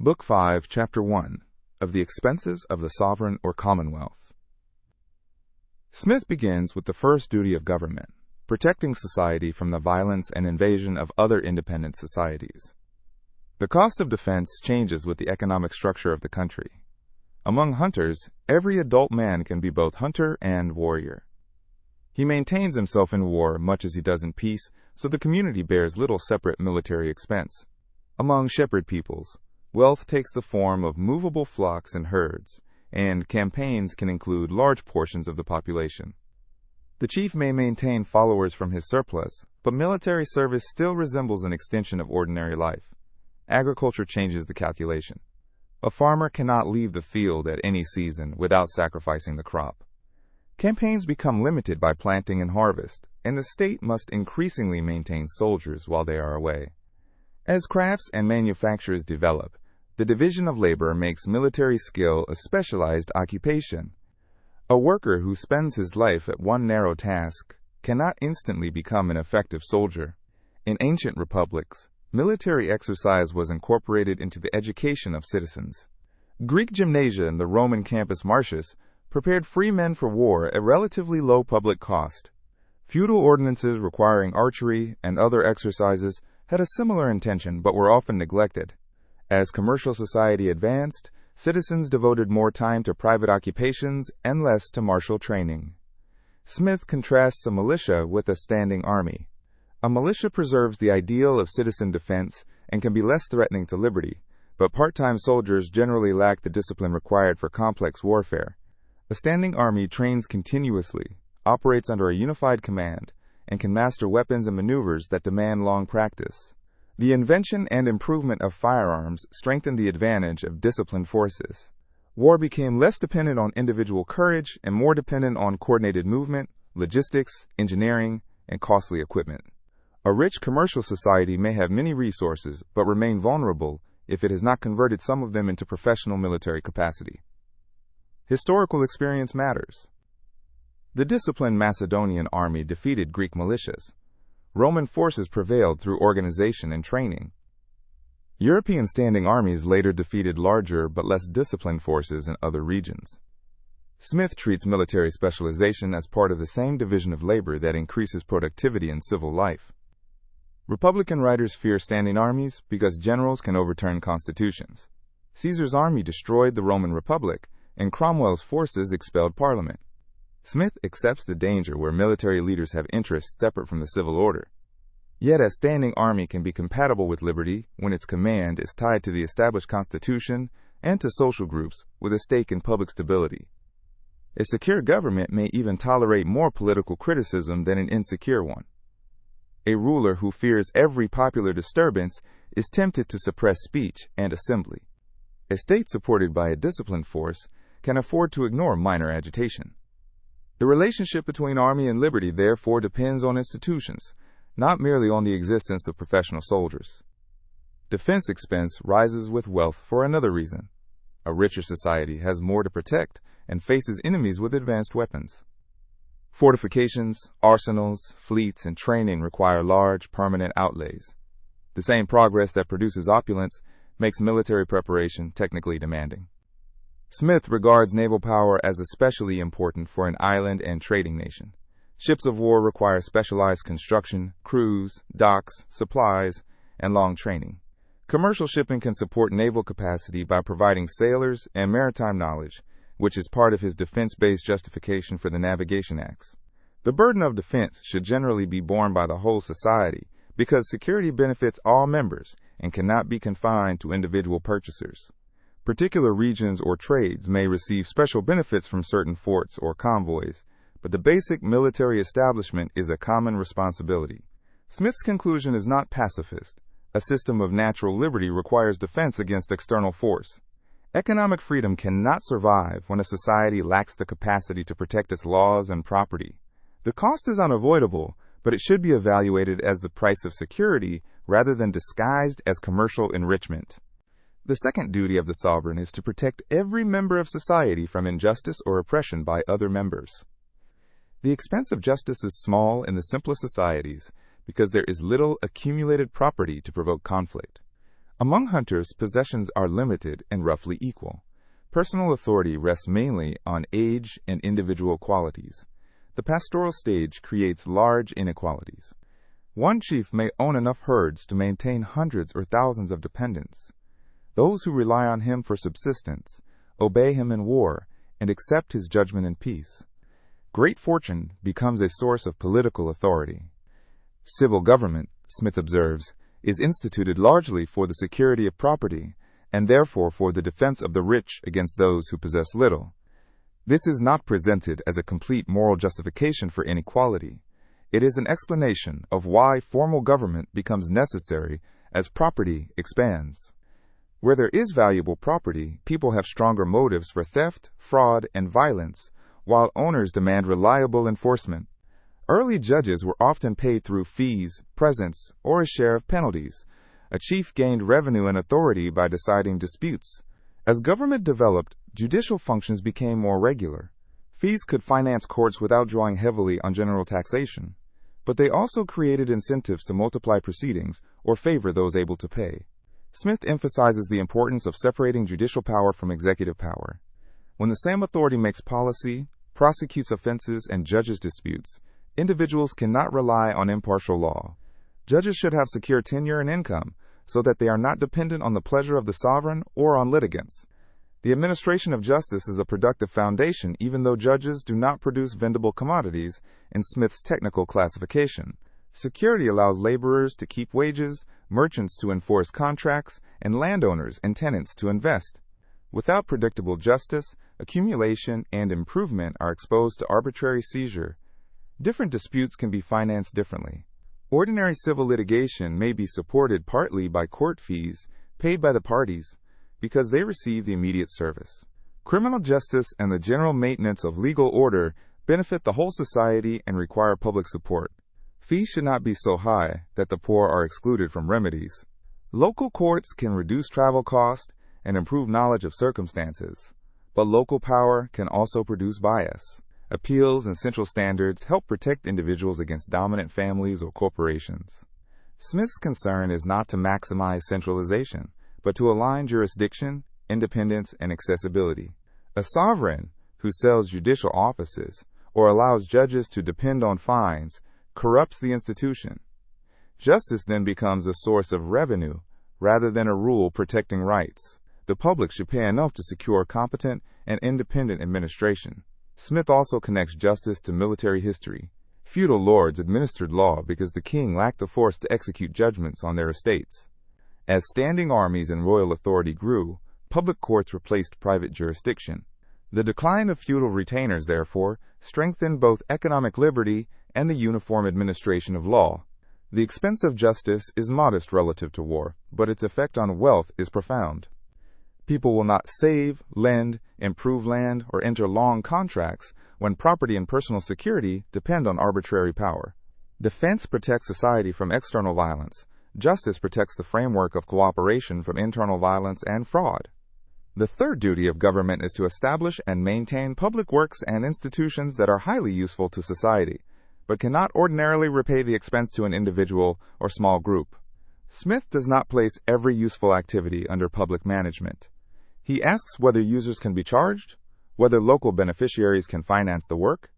Book 5, Chapter 1, of the Expenses of the Sovereign or Commonwealth. Smith begins with the first duty of government, protecting society from the violence and invasion of other independent societies. The cost of defense changes with the economic structure of the country. Among hunters, every adult man can be both hunter and warrior. He maintains himself in war much as he does in peace, so the community bears little separate military expense. Among shepherd peoples, wealth takes the form of movable flocks and herds, and campaigns can include large portions of the population. The chief may maintain followers from his surplus, but military service still resembles an extension of ordinary life. Agriculture changes the calculation. A farmer cannot leave the field at any season without sacrificing the crop. Campaigns become limited by planting and harvest, and the state must increasingly maintain soldiers while they are away. As crafts and manufactures develop, the division of labor makes military skill a specialized occupation. A worker who spends his life at one narrow task cannot instantly become an effective soldier. In ancient republics, military exercise was incorporated into the education of citizens. Greek gymnasia in the Roman Campus Martius prepared free men for war at relatively low public cost. Feudal ordinances requiring archery and other exercises had a similar intention but were often neglected. As commercial society advanced, citizens devoted more time to private occupations and less to martial training. Smith contrasts a militia with a standing army. A militia preserves the ideal of citizen defense and can be less threatening to liberty, but part-time soldiers generally lack the discipline required for complex warfare. A standing army trains continuously, operates under a unified command, and can master weapons and maneuvers that demand long practice. The invention and improvement of firearms strengthened the advantage of disciplined forces. War became less dependent on individual courage and more dependent on coordinated movement, logistics, engineering, and costly equipment. A rich commercial society may have many resources but remain vulnerable if it has not converted some of them into professional military capacity. Historical experience matters. The disciplined Macedonian army defeated Greek militias. Roman forces prevailed through organization and training. European standing armies later defeated larger but less disciplined forces in other regions. Smith treats military specialization as part of the same division of labor that increases productivity in civil life. Republican writers fear standing armies because generals can overturn constitutions. Caesar's army destroyed the Roman Republic, and Cromwell's forces expelled Parliament. Smith accepts the danger where military leaders have interests separate from the civil order. Yet a standing army can be compatible with liberty when its command is tied to the established constitution and to social groups with a stake in public stability. A secure government may even tolerate more political criticism than an insecure one. A ruler who fears every popular disturbance is tempted to suppress speech and assembly. A state supported by a disciplined force can afford to ignore minor agitation. The relationship between army and liberty therefore depends on institutions, not merely on the existence of professional soldiers. Defense expense rises with wealth for another reason. A richer society has more to protect and faces enemies with advanced weapons. Fortifications, arsenals, fleets, and training require large, permanent outlays. The same progress that produces opulence makes military preparation technically demanding. Smith regards naval power as especially important for an island and trading nation. Ships of war require specialized construction, crews, docks, supplies, and long training. Commercial shipping can support naval capacity by providing sailors and maritime knowledge, which is part of his defense-based justification for the Navigation Acts. The burden of defense should generally be borne by the whole society because security benefits all members and cannot be confined to individual purchasers. Particular regions or trades may receive special benefits from certain forts or convoys, but the basic military establishment is a common responsibility. Smith's conclusion is not pacifist. A system of natural liberty requires defense against external force. Economic freedom cannot survive when a society lacks the capacity to protect its laws and property. The cost is unavoidable, but it should be evaluated as the price of security rather than disguised as commercial enrichment. The second duty of the sovereign is to protect every member of society from injustice or oppression by other members. The expense of justice is small in the simplest societies because there is little accumulated property to provoke conflict. Among hunters, possessions are limited and roughly equal. Personal authority rests mainly on age and individual qualities. The pastoral stage creates large inequalities. One chief may own enough herds to maintain hundreds or thousands of dependents. Those who rely on him for subsistence obey him in war and accept his judgment in peace. Great fortune becomes a source of political authority. Civil government, Smith observes, is instituted largely for the security of property, and therefore for the defense of the rich against those who possess little. This is not presented as a complete moral justification for inequality. It is an explanation of why formal government becomes necessary as property expands. Where there is valuable property, people have stronger motives for theft, fraud, and violence, while owners demand reliable enforcement. Early judges were often paid through fees, presents, or a share of penalties. A chief gained revenue and authority by deciding disputes. As government developed, judicial functions became more regular. Fees could finance courts without drawing heavily on general taxation, but they also created incentives to multiply proceedings or favor those able to pay. Smith emphasizes the importance of separating judicial power from executive power. When the same authority makes policy, prosecutes offenses, and judges disputes, individuals cannot rely on impartial law. Judges should have secure tenure and income so that they are not dependent on the pleasure of the sovereign or on litigants. The administration of justice is a productive foundation even though judges do not produce vendable commodities in Smith's technical classification. Security allows laborers to keep wages, merchants to enforce contracts, and landowners and tenants to invest. Without predictable justice, accumulation and improvement are exposed to arbitrary seizure. Different disputes can be financed differently. Ordinary civil litigation may be supported partly by court fees paid by the parties because they receive the immediate service. Criminal justice and the general maintenance of legal order benefit the whole society and require public support. Fees should not be so high that the poor are excluded from remedies. Local courts can reduce travel costs and improve knowledge of circumstances, but local power can also produce bias. Appeals and central standards help protect individuals against dominant families or corporations. Smith's concern is not to maximize centralization, but to align jurisdiction, independence, and accessibility. A sovereign who sells judicial offices or allows judges to depend on fines corrupts the institution. Justice then becomes a source of revenue rather than a rule protecting rights. The public should pay enough to secure competent and independent administration. Smith also connects justice to military history. Feudal lords administered law because the king lacked the force to execute judgments on their estates. As standing armies and royal authority grew, public courts replaced private jurisdiction. The decline of feudal retainers, therefore, strengthened both economic liberty and the uniform administration of law. The expense of justice is modest relative to war, but its effect on wealth is profound. People will not save, lend, improve land, or enter long contracts when property and personal security depend on arbitrary power. Defense protects society from external violence. Justice protects the framework of cooperation from internal violence and fraud. The third duty of government is to establish and maintain public works and institutions that are highly useful to society, but cannot ordinarily repay the expense to an individual or small group. Smith does not place every useful activity under public management. He asks whether users can be charged, whether local beneficiaries can finance the work,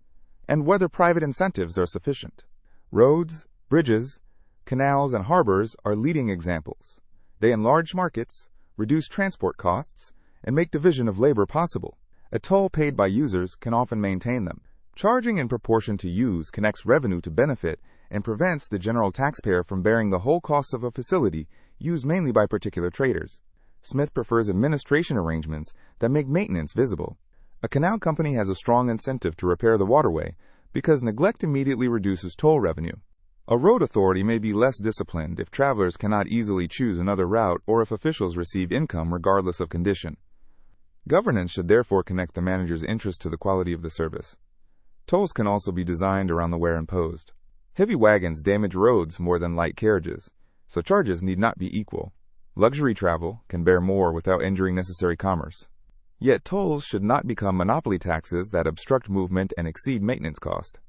and whether private incentives are sufficient. Roads, bridges, canals, and harbors are leading examples. They enlarge markets, reduce transport costs, and make division of labor possible. A toll paid by users can often maintain them. Charging in proportion to use connects revenue to benefit and prevents the general taxpayer from bearing the whole costs of a facility used mainly by particular traders. Smith prefers administration arrangements that make maintenance visible. A canal company has a strong incentive to repair the waterway because neglect immediately reduces toll revenue. A road authority may be less disciplined if travelers cannot easily choose another route or if officials receive income regardless of condition. Governance should therefore connect the manager's interest to the quality of the service. Tolls can also be designed around the wear imposed. Heavy wagons damage roads more than light carriages, so charges need not be equal. Luxury travel can bear more without injuring necessary commerce. Yet tolls should not become monopoly taxes that obstruct movement and exceed maintenance cost.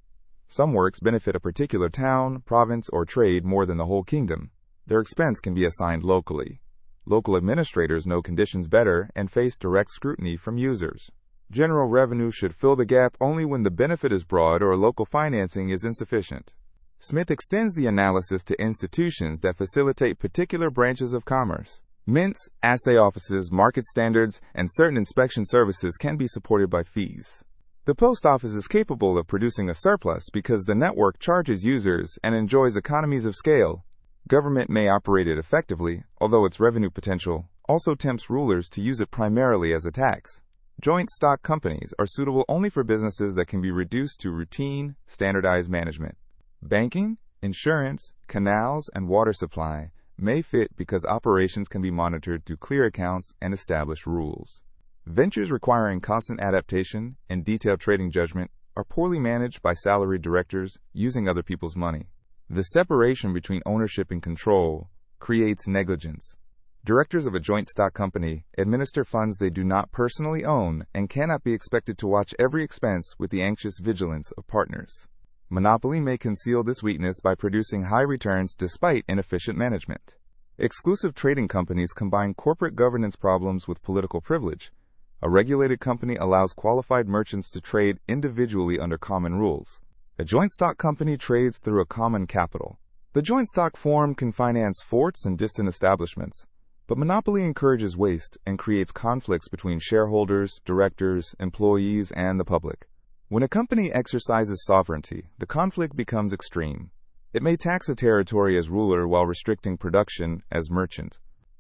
Some works benefit a particular town, province, or trade more than the whole kingdom. Their expense can be assigned locally. Local administrators know conditions better and face direct scrutiny from users. General revenue should fill the gap only when the benefit is broad or local financing is insufficient. Smith extends the analysis to institutions that facilitate particular branches of commerce. Mints, assay offices, market standards, and certain inspection services can be supported by fees. The post office is capable of producing a surplus because the network charges users and enjoys economies of scale. Government may operate it effectively, although its revenue potential also tempts rulers to use it primarily as a tax. Joint stock companies are suitable only for businesses that can be reduced to routine, standardized management. Banking, insurance, canals, and water supply may fit because operations can be monitored through clear accounts and established rules. Ventures requiring constant adaptation and detailed trading judgment are poorly managed by salaried directors using other people's money. The separation between ownership and control creates negligence. Directors of a joint stock company administer funds they do not personally own and cannot be expected to watch every expense with the anxious vigilance of partners. Monopoly may conceal this weakness by producing high returns despite inefficient management. Exclusive trading companies combine corporate governance problems with political privilege. A regulated company allows qualified merchants to trade individually under common rules. A joint stock company trades through a common capital. The joint stock form can finance forts and distant establishments, but monopoly encourages waste and creates conflicts between shareholders, directors, employees, and the public. When a company exercises sovereignty, the conflict becomes extreme. It may tax a territory as ruler while restricting production as merchant.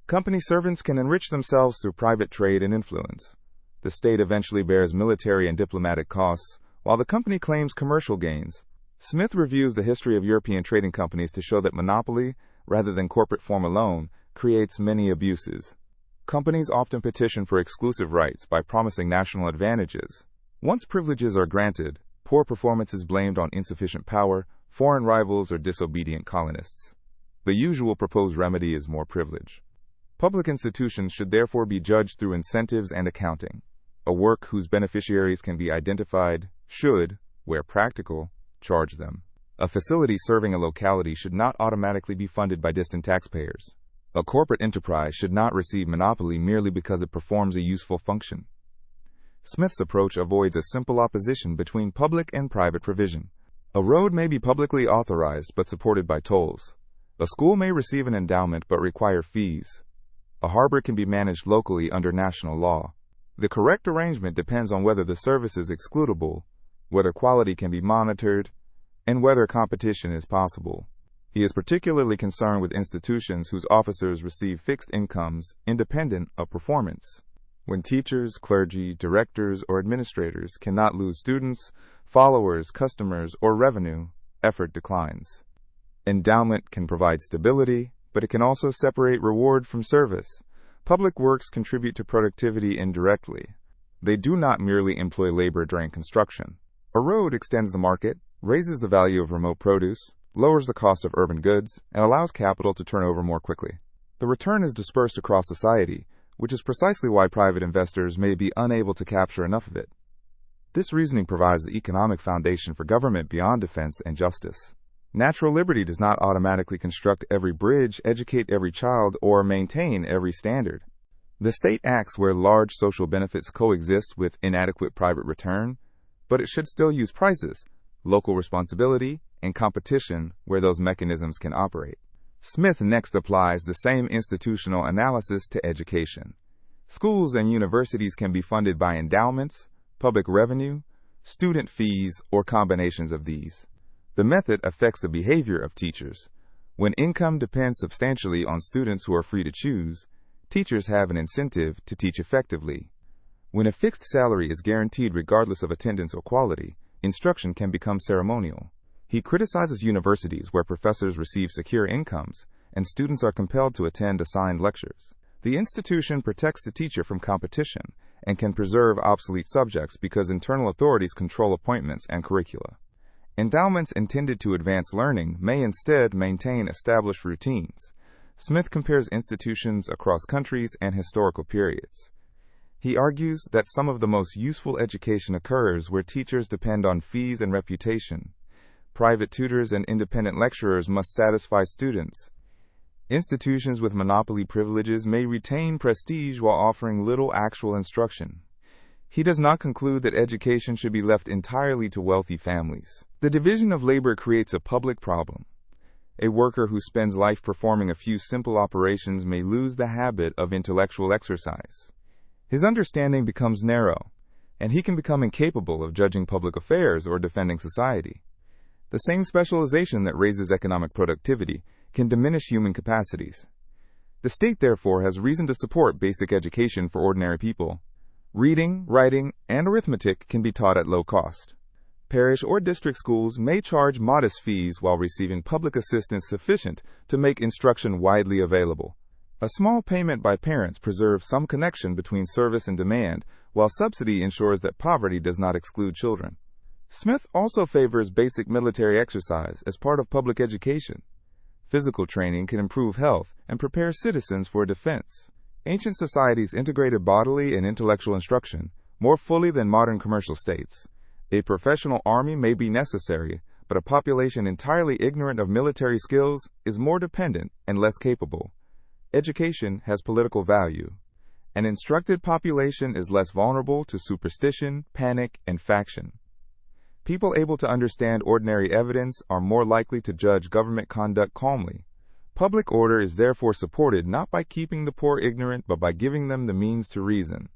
Company servants can enrich themselves through private trade and influence. The state eventually bears military and diplomatic costs, while the company claims commercial gains. Smith reviews the history of European trading companies to show that monopoly, rather than corporate form alone, creates many abuses. Companies often petition for exclusive rights by promising national advantages. Once privileges are granted, poor performance is blamed on insufficient power, foreign rivals, or disobedient colonists. The usual proposed remedy is more privilege. Public institutions should therefore be judged through incentives and accounting. A work whose beneficiaries can be identified should, where practical, charge them. A facility serving a locality should not automatically be funded by distant taxpayers. A corporate enterprise should not receive monopoly merely because it performs a useful function. Smith's approach avoids a simple opposition between public and private provision. A road may be publicly authorized but supported by tolls. A school may receive an endowment but require fees. A harbor can be managed locally under national law. The correct arrangement depends on whether the service is excludable, whether quality can be monitored, and whether competition is possible. He is particularly concerned with institutions whose officers receive fixed incomes independent of performance. When teachers, clergy, directors, or administrators cannot lose students, followers, customers, or revenue, effort declines. Endowment can provide stability, but it can also separate reward from service. Public works contribute to productivity indirectly. They do not merely employ labor during construction. A road extends the market, raises the value of remote produce, lowers the cost of urban goods, and allows capital to turn over more quickly. The return is dispersed across society, which is precisely why private investors may be unable to capture enough of it. This reasoning provides the economic foundation for government beyond defense and justice. Natural liberty does not automatically construct every bridge, educate every child, or maintain every standard. The state acts where large social benefits coexist with inadequate private return, but it should still use prices, local responsibility, and competition where those mechanisms can operate. Smith next applies the same institutional analysis to education. Schools and universities can be funded by endowments, public revenue, student fees, or combinations of these. The method affects the behavior of teachers. When income depends substantially on students who are free to choose, teachers have an incentive to teach effectively. When a fixed salary is guaranteed regardless of attendance or quality, instruction can become ceremonial. He criticizes universities where professors receive secure incomes and students are compelled to attend assigned lectures. The institution protects the teacher from competition and can preserve obsolete subjects because internal authorities control appointments and curricula. Endowments intended to advance learning may instead maintain established routines. Smith compares institutions across countries and historical periods. He argues that some of the most useful education occurs where teachers depend on fees and reputation. Private tutors and independent lecturers must satisfy students. Institutions with monopoly privileges may retain prestige while offering little actual instruction. He does not conclude that education should be left entirely to wealthy families. The division of labor creates a public problem. A worker who spends life performing a few simple operations may lose the habit of intellectual exercise. His understanding becomes narrow, and he can become incapable of judging public affairs or defending society. The same specialization that raises economic productivity can diminish human capacities. The state, therefore, has reason to support basic education for ordinary people. Reading, writing, and arithmetic can be taught at low cost. Parish or district schools may charge modest fees while receiving public assistance sufficient to make instruction widely available. A small payment by parents preserves some connection between service and demand, while subsidy ensures that poverty does not exclude children. Smith also favors basic military exercise as part of public education. Physical training can improve health and prepare citizens for defense. Ancient societies integrated bodily and intellectual instruction more fully than modern commercial states. A professional army may be necessary, but a population entirely ignorant of military skills is more dependent and less capable. Education has political value. An instructed population is less vulnerable to superstition, panic, and faction. People able to understand ordinary evidence are more likely to judge government conduct calmly. Public order is therefore supported not by keeping the poor ignorant, but by giving them the means to reason.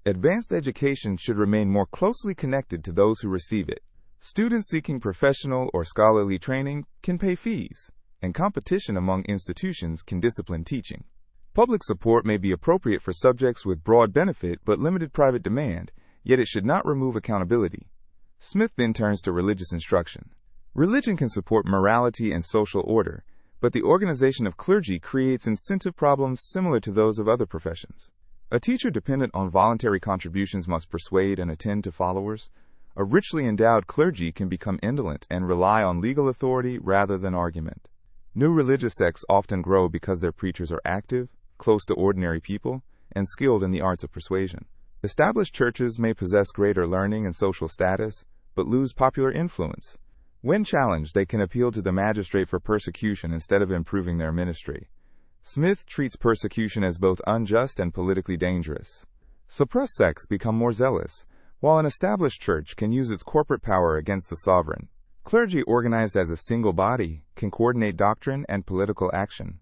Advanced education should remain more closely connected to those who receive it. Students seeking professional or scholarly training can pay fees, and competition among institutions can discipline teaching. Public support may be appropriate for subjects with broad benefit but limited private demand, yet it should not remove accountability. Smith then turns to religious instruction. Religion can support morality and social order, but the organization of clergy creates incentive problems similar to those of other professions. A teacher dependent on voluntary contributions must persuade and attend to followers. A richly endowed clergy can become indolent and rely on legal authority rather than argument. New religious sects often grow because their preachers are active, close to ordinary people, and skilled in the arts of persuasion. Established churches may possess greater learning and social status, but lose popular influence. When challenged, they can appeal to the magistrate for persecution instead of improving their ministry. Smith treats persecution as both unjust and politically dangerous. Suppressed sects become more zealous, while an established church can use its corporate power against the sovereign. Clergy organized as a single body can coordinate doctrine and political action.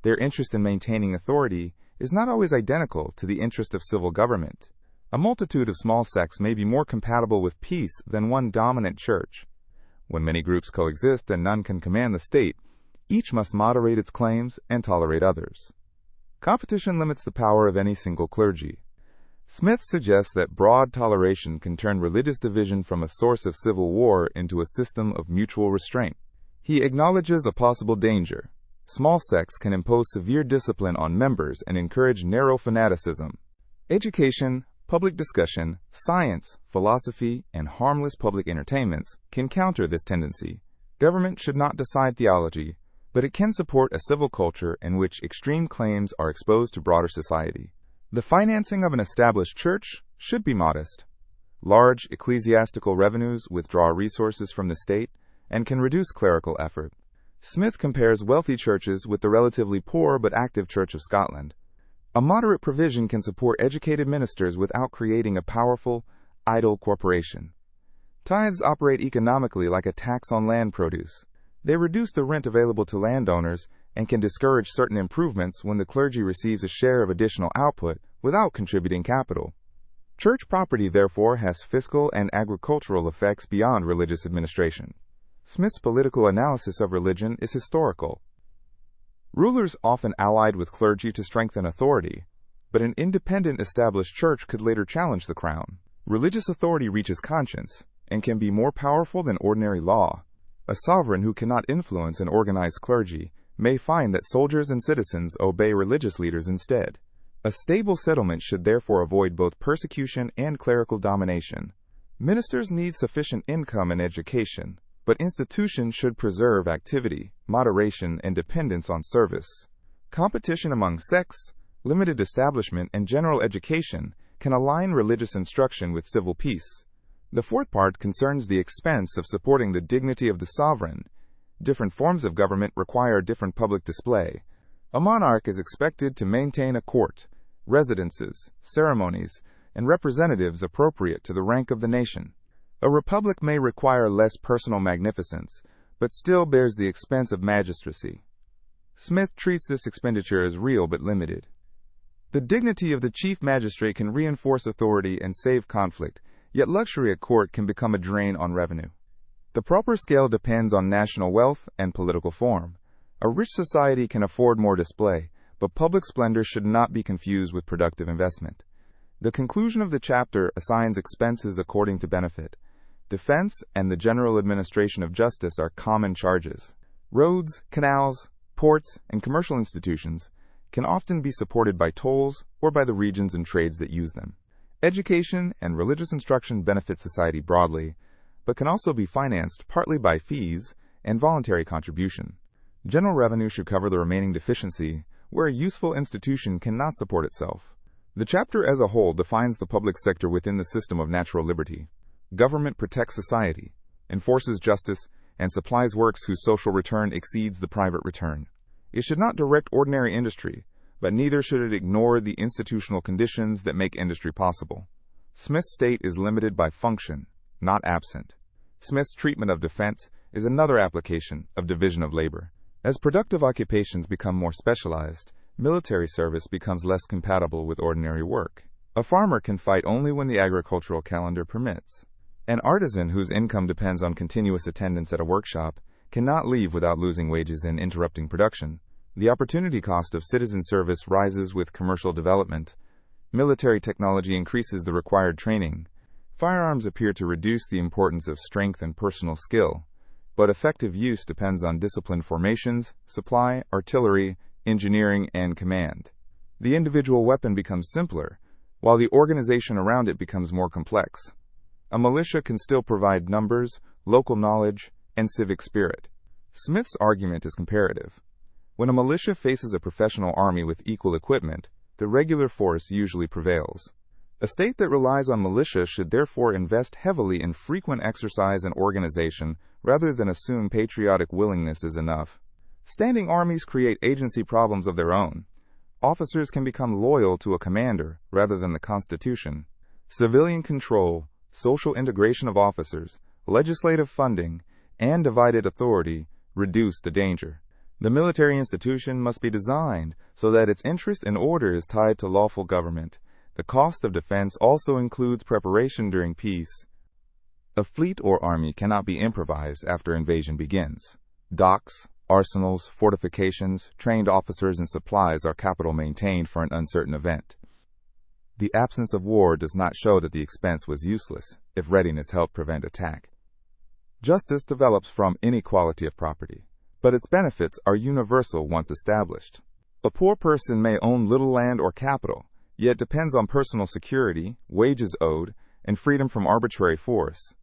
Their interest in maintaining authority is not always identical to the interest of civil government. A multitude of small sects may be more compatible with peace than one dominant church. When many groups coexist and none can command the state, each must moderate its claims and tolerate others. Competition limits the power of any single clergy. Smith suggests that broad toleration can turn religious division from a source of civil war into a system of mutual restraint. He acknowledges a possible danger. Small sects can impose severe discipline on members and encourage narrow fanaticism. Education, public discussion, science, philosophy, and harmless public entertainments can counter this tendency. Government should not decide theology, but it can support a civil culture in which extreme claims are exposed to broader society. The financing of an established church should be modest. Large ecclesiastical revenues withdraw resources from the state and can reduce clerical effort. Smith compares wealthy churches with the relatively poor but active Church of Scotland. A moderate provision can support educated ministers without creating a powerful, idle corporation. Tithes operate economically like a tax on land produce. They reduce the rent available to landowners and can discourage certain improvements when the clergy receives a share of additional output without contributing capital. Church property, therefore, has fiscal and agricultural effects beyond religious administration. Smith's political analysis of religion is historical. Rulers often allied with clergy to strengthen authority, but an independent established church could later challenge the crown. Religious authority reaches conscience and can be more powerful than ordinary law. A sovereign who cannot influence an organized clergy may find that soldiers and citizens obey religious leaders instead. A stable settlement should therefore avoid both persecution and clerical domination. Ministers need sufficient income and education, but institutions should preserve activity, moderation, and dependence on service. Competition among sects, limited establishment, and general education can align religious instruction with civil peace. The fourth part concerns the expense of supporting the dignity of the sovereign. Different forms of government require different public display. A monarch is expected to maintain a court, residences, ceremonies, and representatives appropriate to the rank of the nation. A republic may require less personal magnificence, but still bears the expense of magistracy. Smith treats this expenditure as real but limited. The dignity of the chief magistrate can reinforce authority and save conflict, yet luxury at court can become a drain on revenue. The proper scale depends on national wealth and political form. A rich society can afford more display, but public splendor should not be confused with productive investment. The conclusion of the chapter assigns expenses according to benefit. Defense and the general administration of justice are common charges. Roads, canals, ports, and commercial institutions can often be supported by tolls or by the regions and trades that use them. Education and religious instruction benefit society broadly, but can also be financed partly by fees and voluntary contribution. General revenue should cover the remaining deficiency where a useful institution cannot support itself. The chapter as a whole defines the public sector within the system of natural liberty. Government protects society, enforces justice, and supplies works whose social return exceeds the private return. It should not direct ordinary industry, but neither should it ignore the institutional conditions that make industry possible. Smith's state is limited by function, not absent. Smith's treatment of defense is another application of division of labor. As productive occupations become more specialized, military service becomes less compatible with ordinary work. A farmer can fight only when the agricultural calendar permits. An artisan whose income depends on continuous attendance at a workshop cannot leave without losing wages and interrupting production. The opportunity cost of citizen service rises with commercial development. Military technology increases the required training. Firearms appear to reduce the importance of strength and personal skill, but effective use depends on disciplined formations, supply, artillery, engineering, and command. The individual weapon becomes simpler, while the organization around it becomes more complex. A militia can still provide numbers, local knowledge, and civic spirit. Smith's argument is comparative. When a militia faces a professional army with equal equipment, the regular force usually prevails. A state that relies on militia should therefore invest heavily in frequent exercise and organization rather than assume patriotic willingness is enough. Standing armies create agency problems of their own. Officers can become loyal to a commander rather than the Constitution. Civilian control, social integration of officers, legislative funding, and divided authority reduce the danger. The military institution must be designed so that its interest and order is tied to lawful government. The cost of defense also includes preparation during peace. A fleet or army cannot be improvised after invasion begins. Docks, arsenals, fortifications, trained officers, and supplies are capital maintained for an uncertain event. The absence of war does not show that the expense was useless if readiness helped prevent attack. Justice develops from inequality of property, but its benefits are universal once established. A poor person may own little land or capital, yet depends on personal security, wages owed, and freedom from arbitrary force.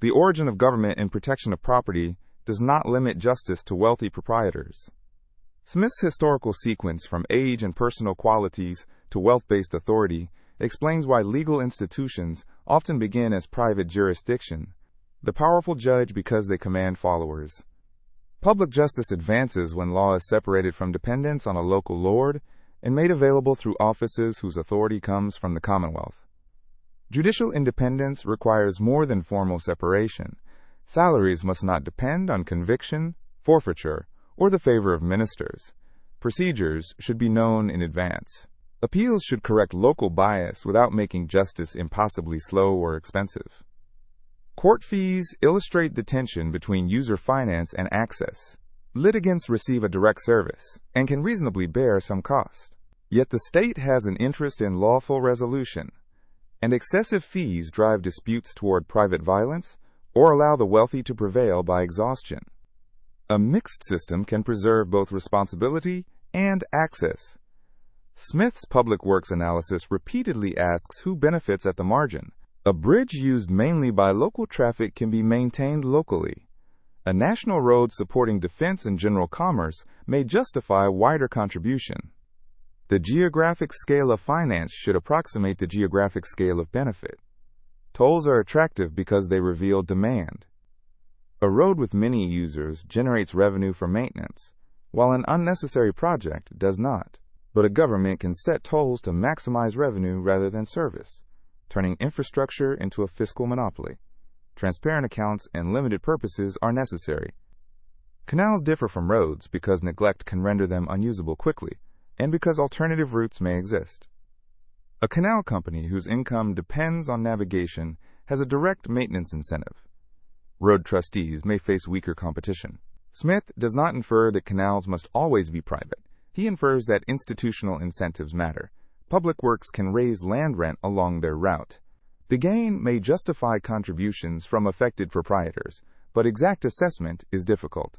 The origin of government and protection of property does not limit justice to wealthy proprietors. Smith's historical sequence from age and personal qualities to wealth-based authority explains why legal institutions often begin as private jurisdiction, the powerful judge because they command followers. Public justice advances when law is separated from dependence on a local lord and made available through offices whose authority comes from the Commonwealth. Judicial independence requires more than formal separation. Salaries must not depend on conviction, forfeiture, or the favor of ministers. Procedures should be known in advance. Appeals should correct local bias without making justice impossibly slow or expensive. Court fees illustrate the tension between user finance and access. Litigants receive a direct service and can reasonably bear some cost. Yet the state has an interest in lawful resolution, and excessive fees drive disputes toward private violence or allow the wealthy to prevail by exhaustion. A mixed system can preserve both responsibility and access. Smith's public works analysis repeatedly asks who benefits at the margin. A bridge used mainly by local traffic can be maintained locally. A national road supporting defense and general commerce may justify wider contribution. The geographic scale of finance should approximate the geographic scale of benefit. Tolls are attractive because they reveal demand. A road with many users generates revenue for maintenance. while an unnecessary project does not. But a government can set tolls to maximize revenue rather than service, turning infrastructure into a fiscal monopoly. Transparent accounts and limited purposes are necessary. Canals differ from roads because neglect can render them unusable quickly, and because alternative routes may exist. A canal company whose income depends on navigation has a direct maintenance incentive. Road trustees may face weaker competition. Smith does not infer that canals must always be private. He infers that institutional incentives matter. Public works can raise land rent along their route. The gain may justify contributions from affected proprietors, but exact assessment is difficult.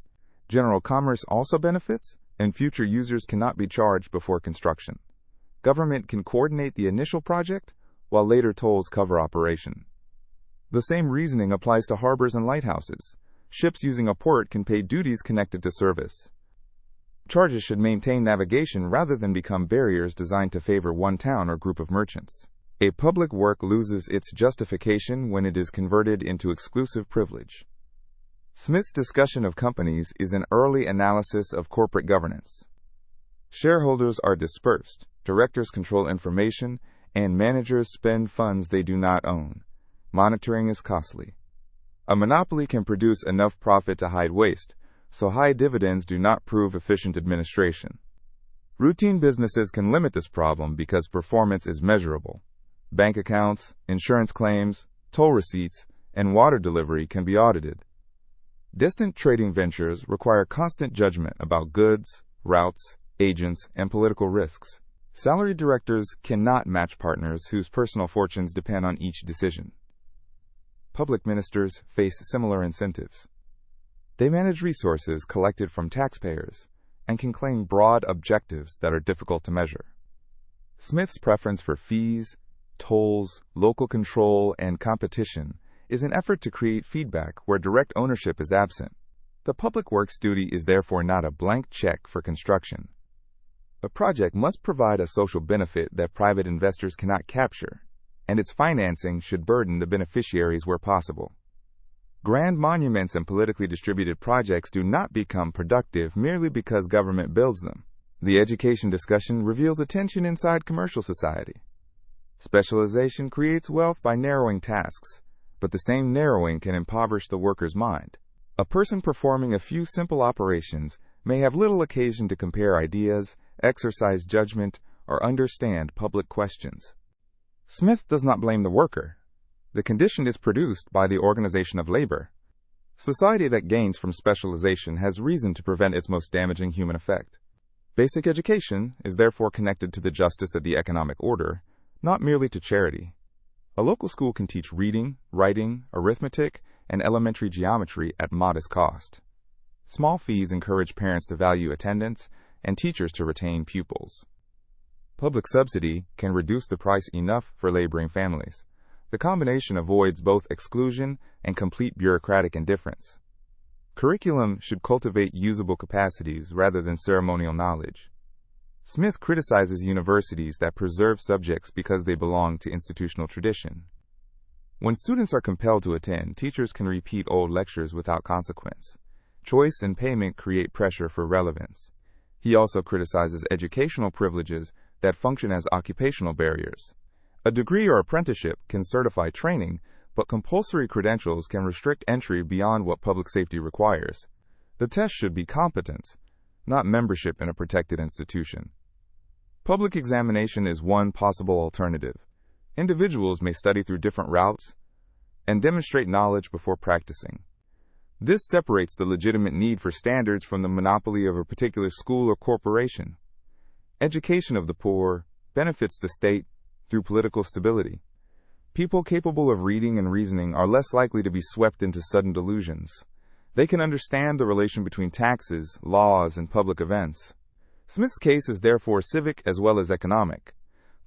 General commerce also benefits, and future users cannot be charged before construction. Government can coordinate the initial project, while later tolls cover operation. The same reasoning applies to harbors and lighthouses. Ships using a port can pay duties connected to service. Charges should maintain navigation rather than become barriers designed to favor one town or group of merchants. A public work loses its justification when it is converted into exclusive privilege. Smith's discussion of companies is an early analysis of corporate governance. Shareholders are dispersed, directors control information, and managers spend funds they do not own. Monitoring is costly. A monopoly can produce enough profit to hide waste, so high dividends do not prove efficient administration. Routine businesses can limit this problem because performance is measurable. Bank accounts, insurance claims, toll receipts, and water delivery can be audited. Distant trading ventures require constant judgment about goods, routes, agents, and political risks. Salaried directors cannot match partners whose personal fortunes depend on each decision. Public ministers face similar incentives. They manage resources collected from taxpayers and can claim broad objectives that are difficult to measure. Smith's preference for fees, tolls, local control, and competition is an effort to create feedback where direct ownership is absent. The public works duty is therefore not a blank check for construction. A project must provide a social benefit that private investors cannot capture, and its financing should burden the beneficiaries where possible. Grand monuments and politically distributed projects do not become productive merely because government builds them. The education discussion reveals a tension inside commercial society. Specialization creates wealth by narrowing tasks, but the same narrowing can impoverish the worker's mind. A person performing a few simple operations may have little occasion to compare ideas, exercise judgment, or understand public questions. Smith does not blame the worker. The condition is produced by the organization of labor. Society that gains from specialization has reason to prevent its most damaging human effect. Basic education is therefore connected to the justice of the economic order, not merely to charity. A local school can teach reading, writing, arithmetic, and elementary geometry at modest cost. Small fees encourage parents to value attendance and teachers to retain pupils. Public subsidy can reduce the price enough for laboring families. The combination avoids both exclusion and complete bureaucratic indifference. Curriculum should cultivate usable capacities rather than ceremonial knowledge. Smith criticizes universities that preserve subjects because they belong to institutional tradition. When students are compelled to attend, teachers can repeat old lectures without consequence. Choice and payment create pressure for relevance. He also criticizes educational privileges that function as occupational barriers. A degree or apprenticeship can certify training, but compulsory credentials can restrict entry beyond what public safety requires. The test should be competence, not membership in a protected institution. Public examination is one possible alternative. Individuals may study through different routes and demonstrate knowledge before practicing. This separates the legitimate need for standards from the monopoly of a particular school or corporation. Education of the poor benefits the state through political stability. People capable of reading and reasoning are less likely to be swept into sudden delusions. They can understand the relation between taxes, laws, and public events. Smith's case is therefore civic as well as economic.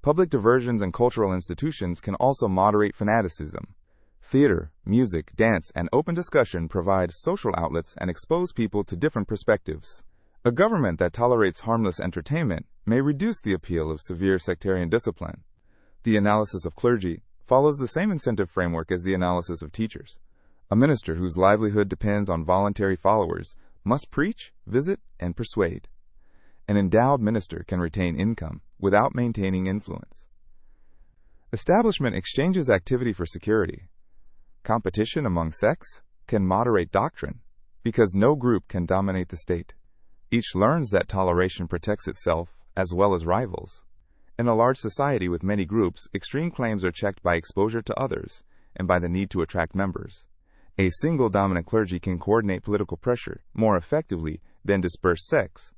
Public diversions and cultural institutions can also moderate fanaticism. Theater, music, dance, and open discussion provide social outlets and expose people to different perspectives. A government that tolerates harmless entertainment may reduce the appeal of severe sectarian discipline. The analysis of clergy follows the same incentive framework as the analysis of teachers. A minister whose livelihood depends on voluntary followers must preach, visit, and persuade. An endowed minister can retain income without maintaining influence. Establishment exchanges activity for security. Competition among sects can moderate doctrine, because no group can dominate the state. Each learns that toleration protects itself as well as rivals. In a large society with many groups, extreme claims are checked by exposure to others and by the need to attract members. A single dominant clergy can coordinate political pressure more effectively than dispersed sects.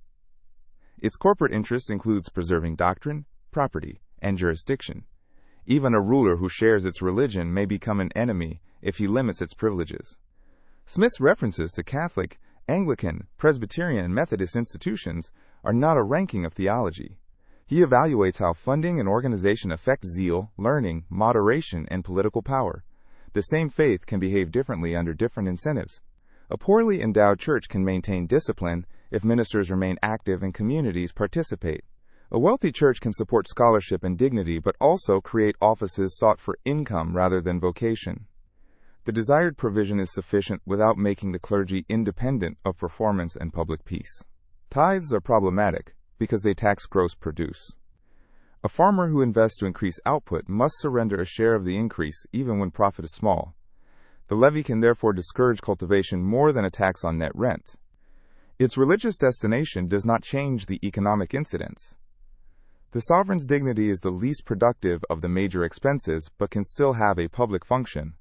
Its corporate interest includes preserving doctrine, property, and jurisdiction. Even a ruler who shares its religion may become an enemy if he limits its privileges. Smith's references to Catholic, Anglican, Presbyterian, and Methodist institutions are not a ranking of theology. He evaluates how funding and organization affect zeal, learning, moderation, and political power. The same faith can behave differently under different incentives. A poorly endowed church can maintain discipline if ministers remain active and communities participate. A wealthy church can support scholarship and dignity but also create offices sought for income rather than vocation. The desired provision is sufficient without making the clergy independent of performance and public peace. Tithes are problematic because they tax gross produce. A farmer who invests to increase output must surrender a share of the increase even when profit is small. The levy can therefore discourage cultivation more than a tax on net rent. Its religious destination does not change the economic incidence. The sovereign's dignity is the least productive of the major expenses but can still have a public function.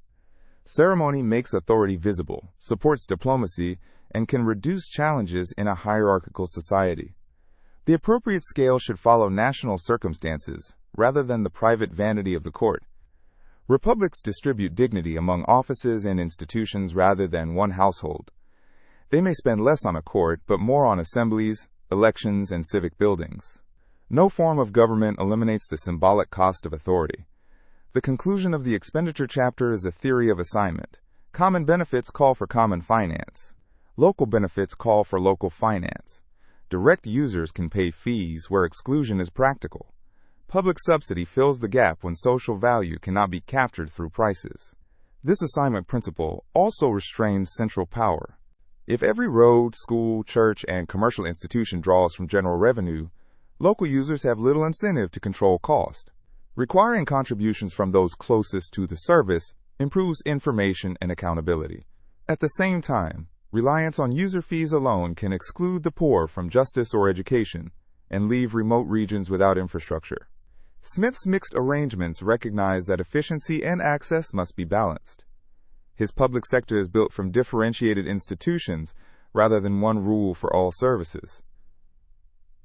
Ceremony makes authority visible, supports diplomacy, and can reduce challenges in a hierarchical society. The appropriate scale should follow national circumstances, rather than the private vanity of the court. Republics distribute dignity among offices and institutions rather than one household. They may spend less on a court, but more on assemblies, elections, and civic buildings. No form of government eliminates the symbolic cost of authority. The conclusion of the expenditure chapter is a theory of assignment. Common benefits call for common finance. Local benefits call for local finance. Direct users can pay fees where exclusion is practical. Public subsidy fills the gap when social value cannot be captured through prices. This assignment principle also restrains central power. If every road, school, church, and commercial institution draws from general revenue, local users have little incentive to control cost. Requiring contributions from those closest to the service improves information and accountability. At the same time, reliance on user fees alone can exclude the poor from justice or education and leave remote regions without infrastructure. Smith's mixed arrangements recognize that efficiency and access must be balanced. His public sector is built from differentiated institutions rather than one rule for all services.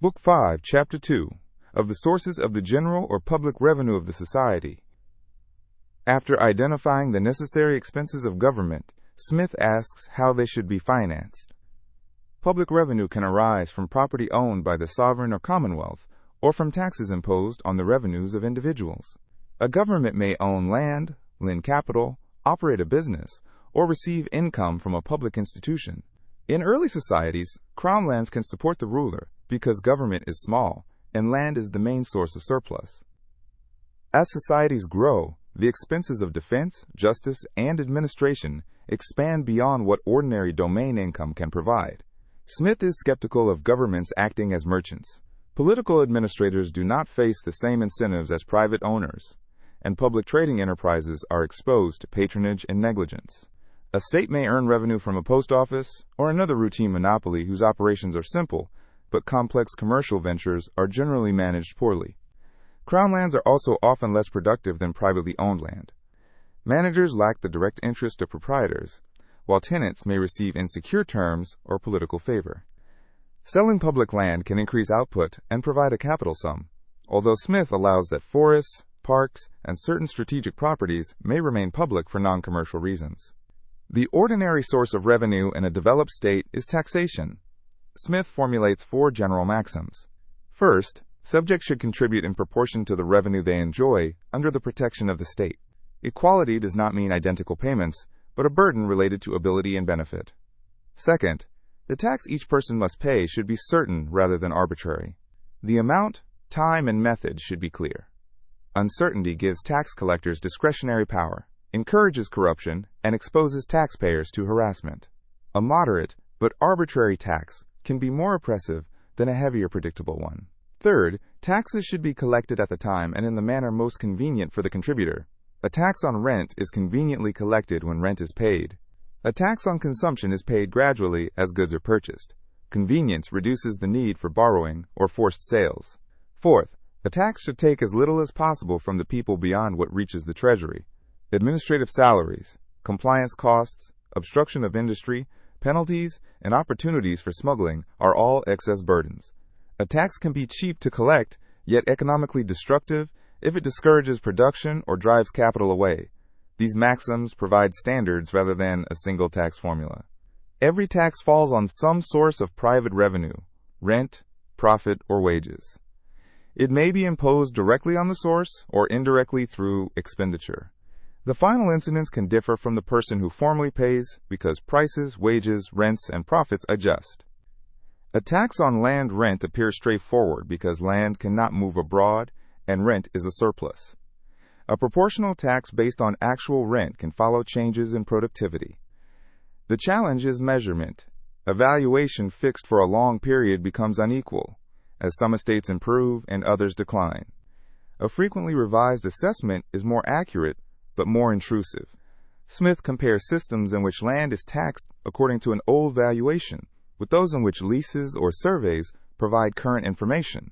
Book 5, Chapter 2, of the sources of the general or public revenue of the society. After identifying the necessary expenses of government, Smith asks how they should be financed. Public revenue can arise from property owned by the sovereign or commonwealth, or from taxes imposed on the revenues of individuals. A government may own land, lend capital, operate a business, or receive income from a public institution. In early societies, crown lands can support the ruler because government is small and land is the main source of surplus. As societies grow, the expenses of defense, justice, and administration expand beyond what ordinary domain income can provide. Smith is skeptical of governments acting as merchants. Political administrators do not face the same incentives as private owners, and public trading enterprises are exposed to patronage and negligence. A state may earn revenue from a post office or another routine monopoly whose operations are simple, but complex commercial ventures are generally managed poorly. Crown lands are also often less productive than privately owned land. Managers lack the direct interest of proprietors, while tenants may receive insecure terms or political favor. Selling public land can increase output and provide a capital sum, although Smith allows that forests, parks, and certain strategic properties may remain public for non-commercial reasons. The ordinary source of revenue in a developed state is taxation. Smith formulates 4 general maxims. First, subjects should contribute in proportion to the revenue they enjoy under the protection of the state. Equality does not mean identical payments, but a burden related to ability and benefit. Second, the tax each person must pay should be certain rather than arbitrary. The amount, time, and method should be clear. Uncertainty gives tax collectors discretionary power, encourages corruption, and exposes taxpayers to harassment. A moderate, but arbitrary tax can be more oppressive than a heavier predictable one. Third, taxes should be collected at the time and in the manner most convenient for the contributor. A tax on rent is conveniently collected when rent is paid. A tax on consumption is paid gradually as goods are purchased. Convenience reduces the need for borrowing or forced sales. Fourth, a tax should take as little as possible from the people beyond what reaches the Treasury. Administrative salaries, compliance costs, obstruction of industry, penalties, and opportunities for smuggling are all excess burdens. A tax can be cheap to collect, yet economically destructive if it discourages production or drives capital away. These maxims provide standards rather than a single tax formula. Every tax falls on some source of private revenue, rent, profit, or wages. It may be imposed directly on the source or indirectly through expenditure. The final incidence can differ from the person who formally pays because prices, wages, rents, and profits adjust. A tax on land rent appears straightforward because land cannot move abroad and rent is a surplus. A proportional tax based on actual rent can follow changes in productivity. The challenge is measurement. A valuation fixed for a long period becomes unequal, as some estates improve and others decline. A frequently revised assessment is more accurate but more intrusive. Smith compares systems in which land is taxed according to an old valuation with those in which leases or surveys provide current information.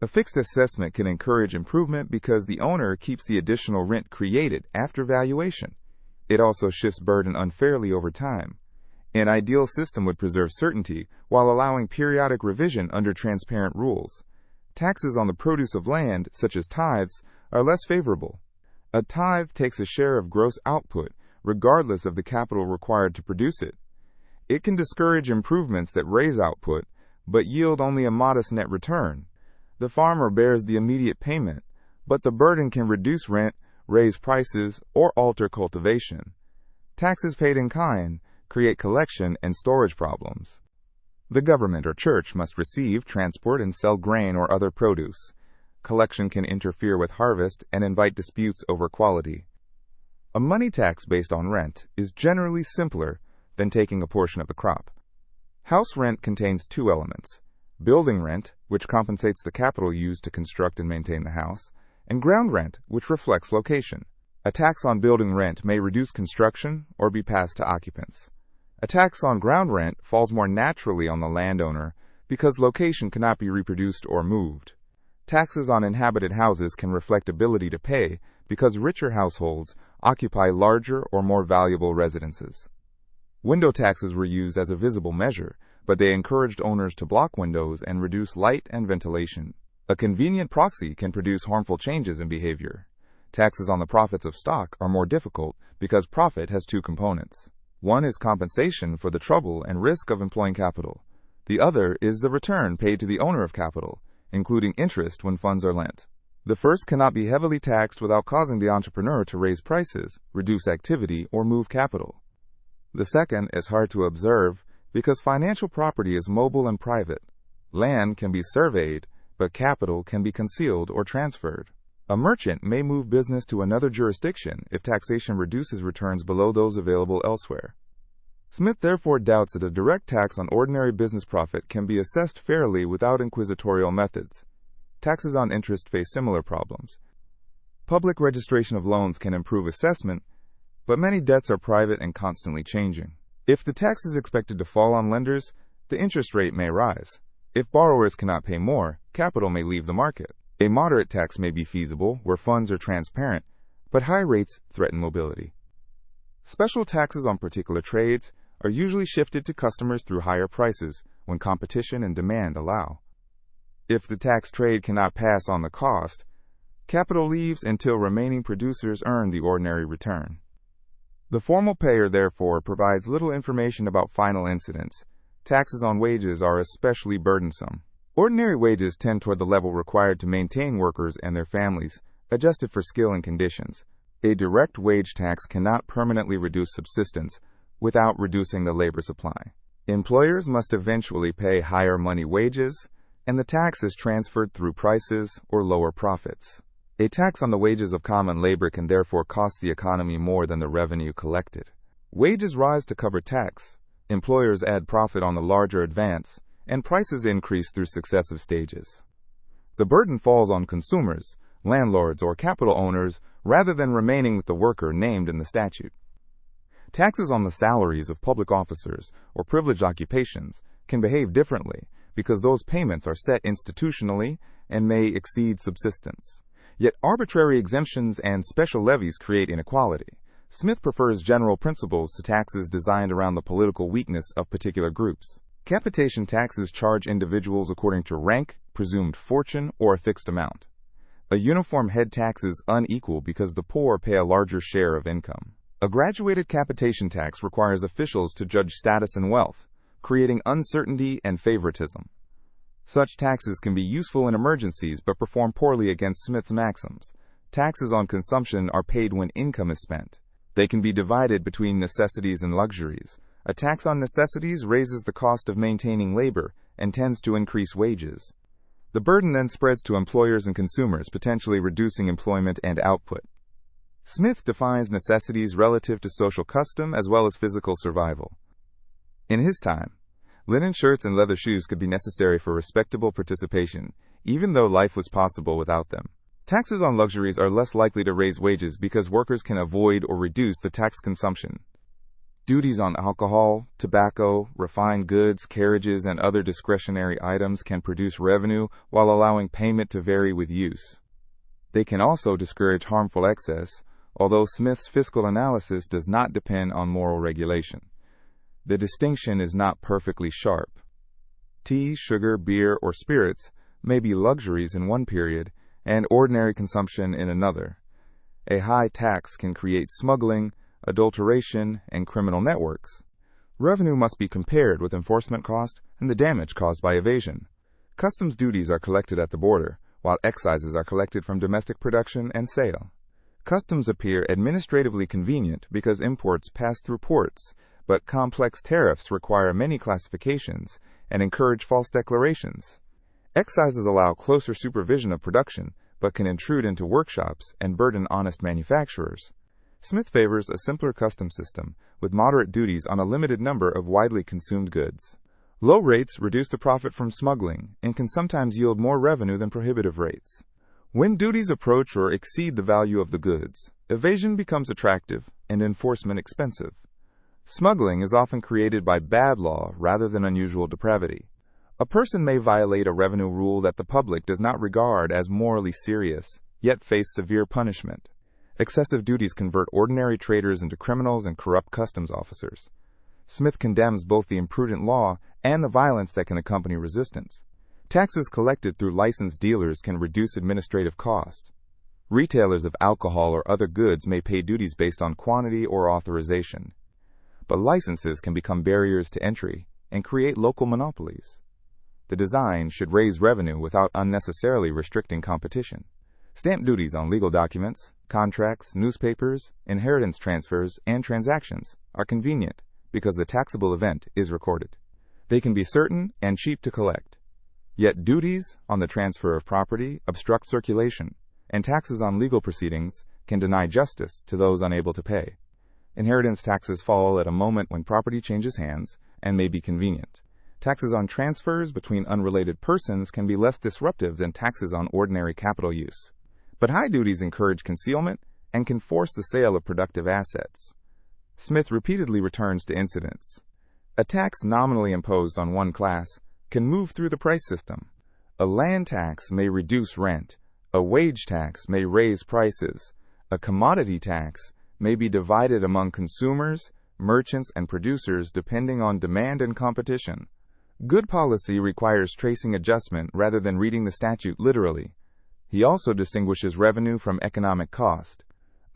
A fixed assessment can encourage improvement because the owner keeps the additional rent created after valuation. It also shifts burden unfairly over time. An ideal system would preserve certainty while allowing periodic revision under transparent rules. Taxes on the produce of land, such as tithes, are less favorable. A tithe takes a share of gross output, regardless of the capital required to produce it. It can discourage improvements that raise output, but yield only a modest net return. The farmer bears the immediate payment, but the burden can reduce rent, raise prices, or alter cultivation. Taxes paid in kind create collection and storage problems. The government or church must receive, transport, and sell grain or other produce. Collection can interfere with harvest and invite disputes over quality. A money tax based on rent is generally simpler than taking a portion of the crop. House rent contains two elements: building rent, which compensates the capital used to construct and maintain the house, and ground rent, which reflects location. A tax on building rent may reduce construction or be passed to occupants. A tax on ground rent falls more naturally on the landowner because location cannot be reproduced or moved. Taxes on inhabited houses can reflect ability to pay because richer households occupy larger or more valuable residences. Window taxes were used as a visible measure, but they encouraged owners to block windows and reduce light and ventilation. A convenient proxy can produce harmful changes in behavior. Taxes on the profits of stock are more difficult because profit has two components. One is compensation for the trouble and risk of employing capital. The other is the return paid to the owner of capital, including interest when funds are lent. The first cannot be heavily taxed without causing the entrepreneur to raise prices, reduce activity, or move capital. The second is hard to observe because financial property is mobile and private. Land can be surveyed, but capital can be concealed or transferred. A merchant may move business to another jurisdiction if taxation reduces returns below those available elsewhere. Smith therefore doubts that a direct tax on ordinary business profit can be assessed fairly without inquisitorial methods. Taxes on interest face similar problems. Public registration of loans can improve assessment, but many debts are private and constantly changing. If the tax is expected to fall on lenders, the interest rate may rise. If borrowers cannot pay more, capital may leave the market. A moderate tax may be feasible where funds are transparent, but high rates threaten mobility. Special taxes on particular trades are usually shifted to customers through higher prices when competition and demand allow. If the tax trade cannot pass on the cost, capital leaves until remaining producers earn the ordinary return. The formal payer, therefore, provides little information about final incidence. Taxes on wages are especially burdensome. Ordinary wages tend toward the level required to maintain workers and their families, adjusted for skill and conditions. A direct wage tax cannot permanently reduce subsistence without reducing the labor supply. Employers must eventually pay higher money wages, and the tax is transferred through prices or lower profits. A tax on the wages of common labor can therefore cost the economy more than the revenue collected. Wages rise to cover tax, employers add profit on the larger advance, and prices increase through successive stages. The burden falls on consumers, landlords, or capital owners rather than remaining with the worker named in the statute. Taxes on the salaries of public officers or privileged occupations can behave differently because those payments are set institutionally and may exceed subsistence. Yet arbitrary exemptions and special levies create inequality. Smith prefers general principles to taxes designed around the political weakness of particular groups. Capitation taxes charge individuals according to rank, presumed fortune, or a fixed amount. A uniform head tax is unequal because the poor pay a larger share of income. A graduated capitation tax requires officials to judge status and wealth, creating uncertainty and favoritism. Such taxes can be useful in emergencies but perform poorly against Smith's maxims. Taxes on consumption are paid when income is spent. They can be divided between necessities and luxuries. A tax on necessities raises the cost of maintaining labor and tends to increase wages. The burden then spreads to employers and consumers, potentially reducing employment and output. Smith defines necessities relative to social custom as well as physical survival. In his time, linen shirts and leather shoes could be necessary for respectable participation, even though life was possible without them. Taxes on luxuries are less likely to raise wages because workers can avoid or reduce the tax consumption. Duties on alcohol, tobacco, refined goods, carriages, and other discretionary items can produce revenue while allowing payment to vary with use. They can also discourage harmful excess, although Smith's fiscal analysis does not depend on moral regulation. The distinction is not perfectly sharp. Tea, sugar, beer, or spirits may be luxuries in one period and ordinary consumption in another. A high tax can create smuggling, adulteration, and criminal networks. Revenue must be compared with enforcement cost and the damage caused by evasion. Customs duties are collected at the border, while excises are collected from domestic production and sale. Customs appear administratively convenient because imports pass through ports, but complex tariffs require many classifications and encourage false declarations. Excises allow closer supervision of production, but can intrude into workshops and burden honest manufacturers. Smith favors a simpler customs system with moderate duties on a limited number of widely consumed goods. Low rates reduce the profit from smuggling and can sometimes yield more revenue than prohibitive rates. When duties approach or exceed the value of the goods, evasion becomes attractive and enforcement expensive. Smuggling is often created by bad law rather than unusual depravity. A person may violate a revenue rule that the public does not regard as morally serious, yet face severe punishment. Excessive duties convert ordinary traders into criminals and corrupt customs officers. Smith condemns both the imprudent law and the violence that can accompany resistance. Taxes collected through licensed dealers can reduce administrative cost. Retailers of alcohol or other goods may pay duties based on quantity or authorization. But licenses can become barriers to entry and create local monopolies. The design should raise revenue without unnecessarily restricting competition. Stamp duties on legal documents, contracts, newspapers, inheritance transfers, and transactions are convenient because the taxable event is recorded. They can be certain and cheap to collect. Yet duties on the transfer of property obstruct circulation, and taxes on legal proceedings can deny justice to those unable to pay. Inheritance taxes fall at a moment when property changes hands and may be convenient. Taxes on transfers between unrelated persons can be less disruptive than taxes on ordinary capital use. But high duties encourage concealment and can force the sale of productive assets. Smith repeatedly returns to incidence. A tax nominally imposed on one class can move through the price system. A land tax may reduce rent. A wage tax may raise prices. A commodity tax may be divided among consumers, merchants, and producers depending on demand and competition. Good policy requires tracing adjustment rather than reading the statute literally. He also distinguishes revenue from economic cost.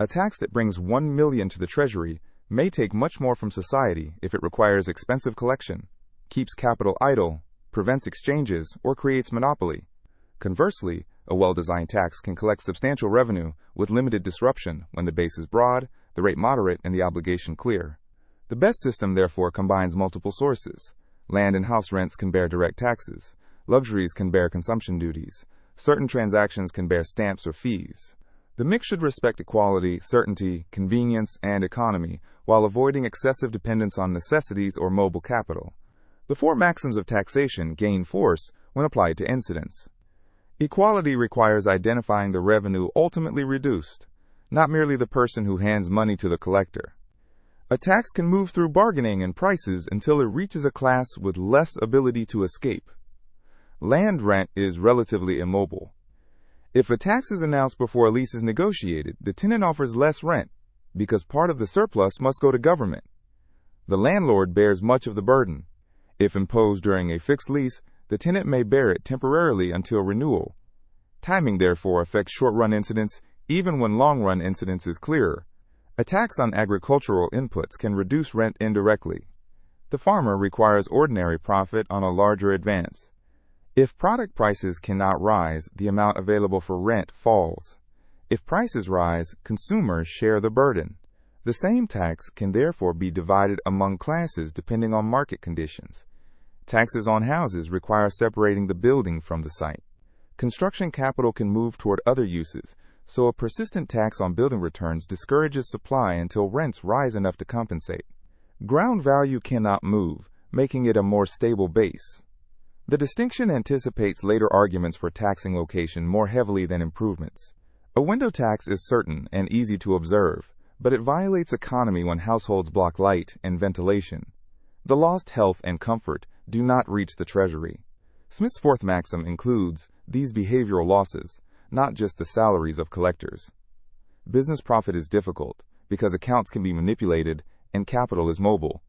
A tax that brings $1 million to the Treasury may take much more from society if it requires expensive collection, keeps capital idle, prevents exchanges, or creates monopoly. Conversely, a well-designed tax can collect substantial revenue with limited disruption when the base is broad, the rate moderate, and the obligation clear. The best system, therefore, combines multiple sources. Land and house rents can bear direct taxes. Luxuries can bear consumption duties. Certain transactions can bear stamps or fees. The mix should respect equality, certainty, convenience, and economy, while avoiding excessive dependence on necessities or mobile capital. The four maxims of taxation gain force when applied to incidence. Equality requires identifying the revenue ultimately reduced, not merely the person who hands money to the collector. A tax can move through bargaining and prices until it reaches a class with less ability to escape. Land rent is relatively immobile. If a tax is announced before a lease is negotiated, the tenant offers less rent because part of the surplus must go to government. The landlord bears much of the burden. If imposed during a fixed lease, the tenant may bear it temporarily until renewal. Timing, therefore, affects short-run incidence even when long-run incidence is clearer. A tax on agricultural inputs can reduce rent indirectly. The farmer requires ordinary profit on a larger advance. If product prices cannot rise, the amount available for rent falls. If prices rise, consumers share the burden. The same tax can therefore be divided among classes depending on market conditions. Taxes on houses require separating the building from the site. Construction capital can move toward other uses, so a persistent tax on building returns discourages supply until rents rise enough to compensate. Ground value cannot move, making it a more stable base. The distinction anticipates later arguments for taxing location more heavily than improvements. A window tax is certain and easy to observe, but it violates economy when households block light and ventilation. The lost health and comfort do not reach the treasury. Smith's fourth maxim includes these behavioral losses, not just the salaries of collectors. Business profit is difficult because accounts can be manipulated and capital is mobile.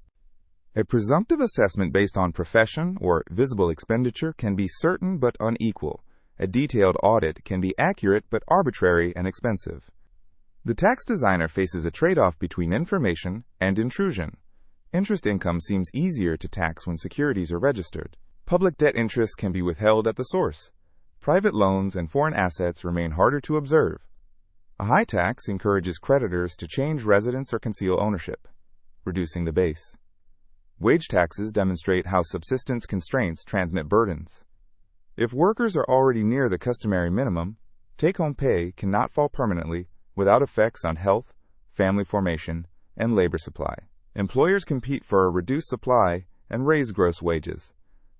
A presumptive assessment based on profession or visible expenditure can be certain but unequal. A detailed audit can be accurate but arbitrary and expensive. The tax designer faces a trade-off between information and intrusion. Interest income seems easier to tax when securities are registered. Public debt interest can be withheld at the source. Private loans and foreign assets remain harder to observe. A high tax encourages creditors to change residence or conceal ownership, reducing the base. Wage taxes demonstrate how subsistence constraints transmit burdens. If workers are already near the customary minimum, take-home pay cannot fall permanently without effects on health, family formation, and labor supply. Employers compete for a reduced supply and raise gross wages.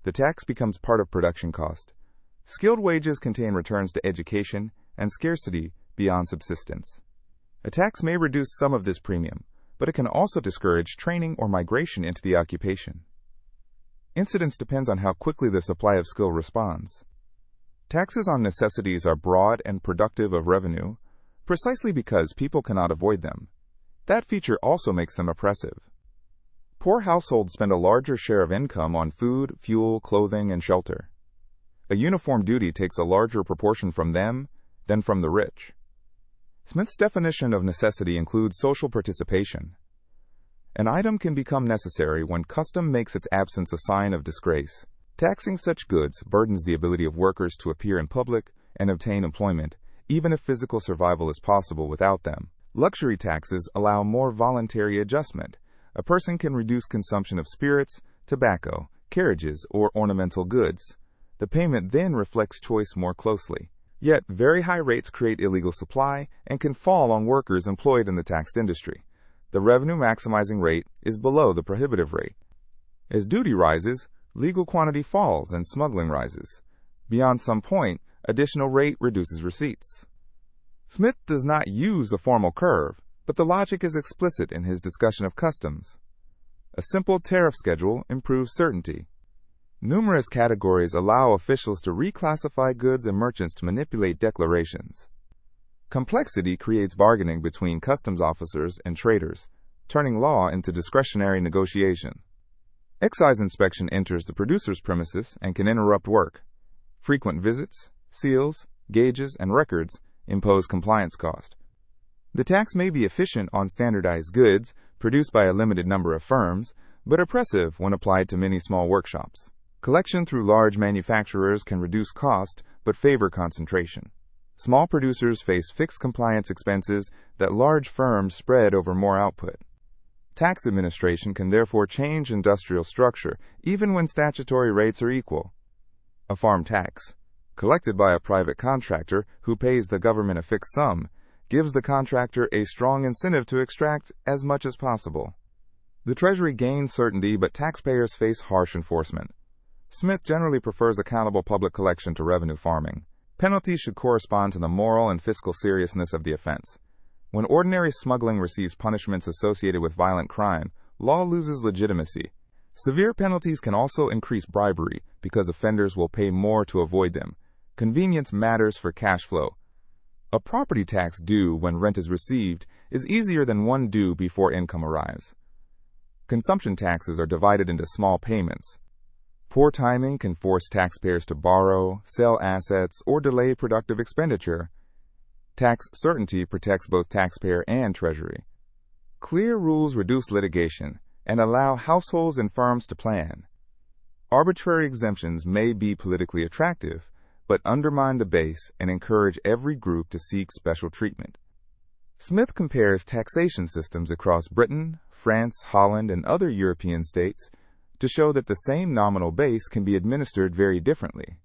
The tax becomes part of production cost. Skilled wages contain returns to education and scarcity beyond subsistence. A tax may reduce some of this premium, but it can also discourage training or migration into the occupation. Incidence depends on how quickly the supply of skill responds. Taxes on necessities are broad and productive of revenue, precisely because people cannot avoid them. That feature also makes them oppressive. Poor households spend a larger share of income on food, fuel, clothing, and shelter. A uniform duty takes a larger proportion from them than from the rich. Smith's definition of necessity includes social participation. An item can become necessary when custom makes its absence a sign of disgrace. Taxing such goods burdens the ability of workers to appear in public and obtain employment, even if physical survival is possible without them. Luxury taxes allow more voluntary adjustment. A person can reduce consumption of spirits, tobacco, carriages, or ornamental goods. The payment then reflects choice more closely. Yet, very high rates create illegal supply and can fall on workers employed in the taxed industry. The revenue maximizing rate is below the prohibitive rate. As duty rises, legal quantity falls and smuggling rises. Beyond some point, additional rate reduces receipts. Smith does not use a formal curve, but the logic is explicit in his discussion of customs. A simple tariff schedule improves certainty. Numerous categories allow officials to reclassify goods and merchants to manipulate declarations. Complexity creates bargaining between customs officers and traders, turning law into discretionary negotiation. Excise inspection enters the producer's premises and can interrupt work. Frequent visits, seals, gauges, and records impose compliance cost. The tax may be efficient on standardized goods produced by a limited number of firms, but oppressive when applied to many small workshops. Collection through large manufacturers can reduce cost but favor concentration. Small producers face fixed compliance expenses that large firms spread over more output. Tax administration can therefore change industrial structure even when statutory rates are equal. A farm tax, collected by a private contractor who pays the government a fixed sum, gives the contractor a strong incentive to extract as much as possible. The Treasury gains certainty, but taxpayers face harsh enforcement. Smith generally prefers accountable public collection to revenue farming. Penalties should correspond to the moral and fiscal seriousness of the offense. When ordinary smuggling receives punishments associated with violent crime, law loses legitimacy. Severe penalties can also increase bribery because offenders will pay more to avoid them. Convenience matters for cash flow. A property tax due when rent is received is easier than one due before income arrives. Consumption taxes are divided into small payments. Poor timing can force taxpayers to borrow, sell assets, or delay productive expenditure. Tax certainty protects both taxpayer and Treasury. Clear rules reduce litigation and allow households and firms to plan. Arbitrary exemptions may be politically attractive, but undermine the base and encourage every group to seek special treatment. Smith compares taxation systems across Britain, France, Holland, and other European states to show that the same nominal base can be administered very differently.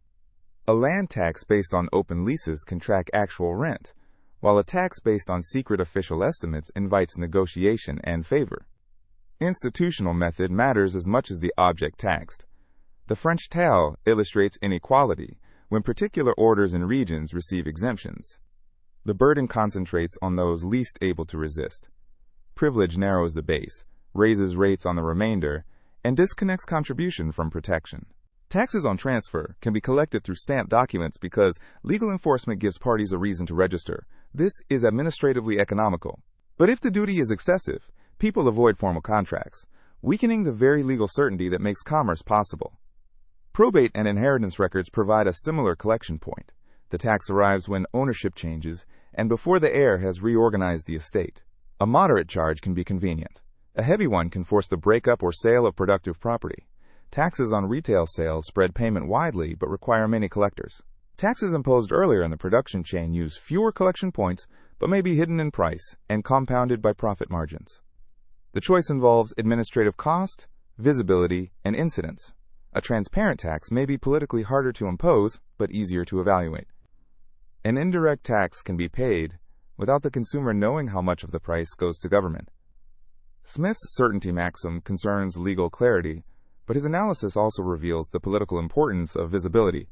A land tax based on open leases can track actual rent, while a tax based on secret official estimates invites negotiation and favor. Institutional method matters as much as the object taxed. The French tale illustrates inequality when particular orders and regions receive exemptions. The burden concentrates on those least able to resist. Privilege narrows the base, raises rates on the remainder, and disconnects contribution from protection. Taxes on transfer can be collected through stamped documents because legal enforcement gives parties a reason to register. This is administratively economical. But if the duty is excessive, people avoid formal contracts, weakening the very legal certainty that makes commerce possible. Probate and inheritance records provide a similar collection point. The tax arrives when ownership changes and before the heir has reorganized the estate. A moderate charge can be convenient. A heavy one can force the breakup or sale of productive property. Taxes on retail sales spread payment widely but require many collectors. Taxes imposed earlier in the production chain use fewer collection points but may be hidden in price and compounded by profit margins. The choice involves administrative cost, visibility, and incidence. A transparent tax may be politically harder to impose but easier to evaluate. An indirect tax can be paid without the consumer knowing how much of the price goes to government. Smith's certainty maxim concerns legal clarity, but his analysis also reveals the political importance of visibility.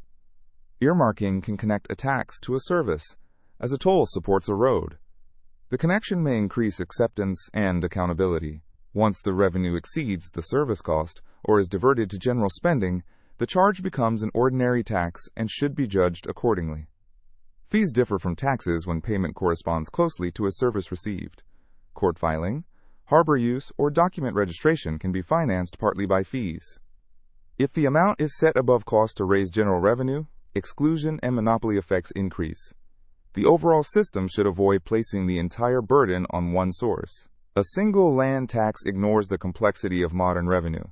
Earmarking can connect a tax to a service, as a toll supports a road. The connection may increase acceptance and accountability. Once the revenue exceeds the service cost or is diverted to general spending, the charge becomes an ordinary tax and should be judged accordingly. Fees differ from taxes when payment corresponds closely to a service received. Court filing, harbor use, or document registration can be financed partly by fees. If the amount is set above cost to raise general revenue, exclusion and monopoly effects increase. The overall system should avoid placing the entire burden on one source. A single land tax ignores the complexity of modern revenue.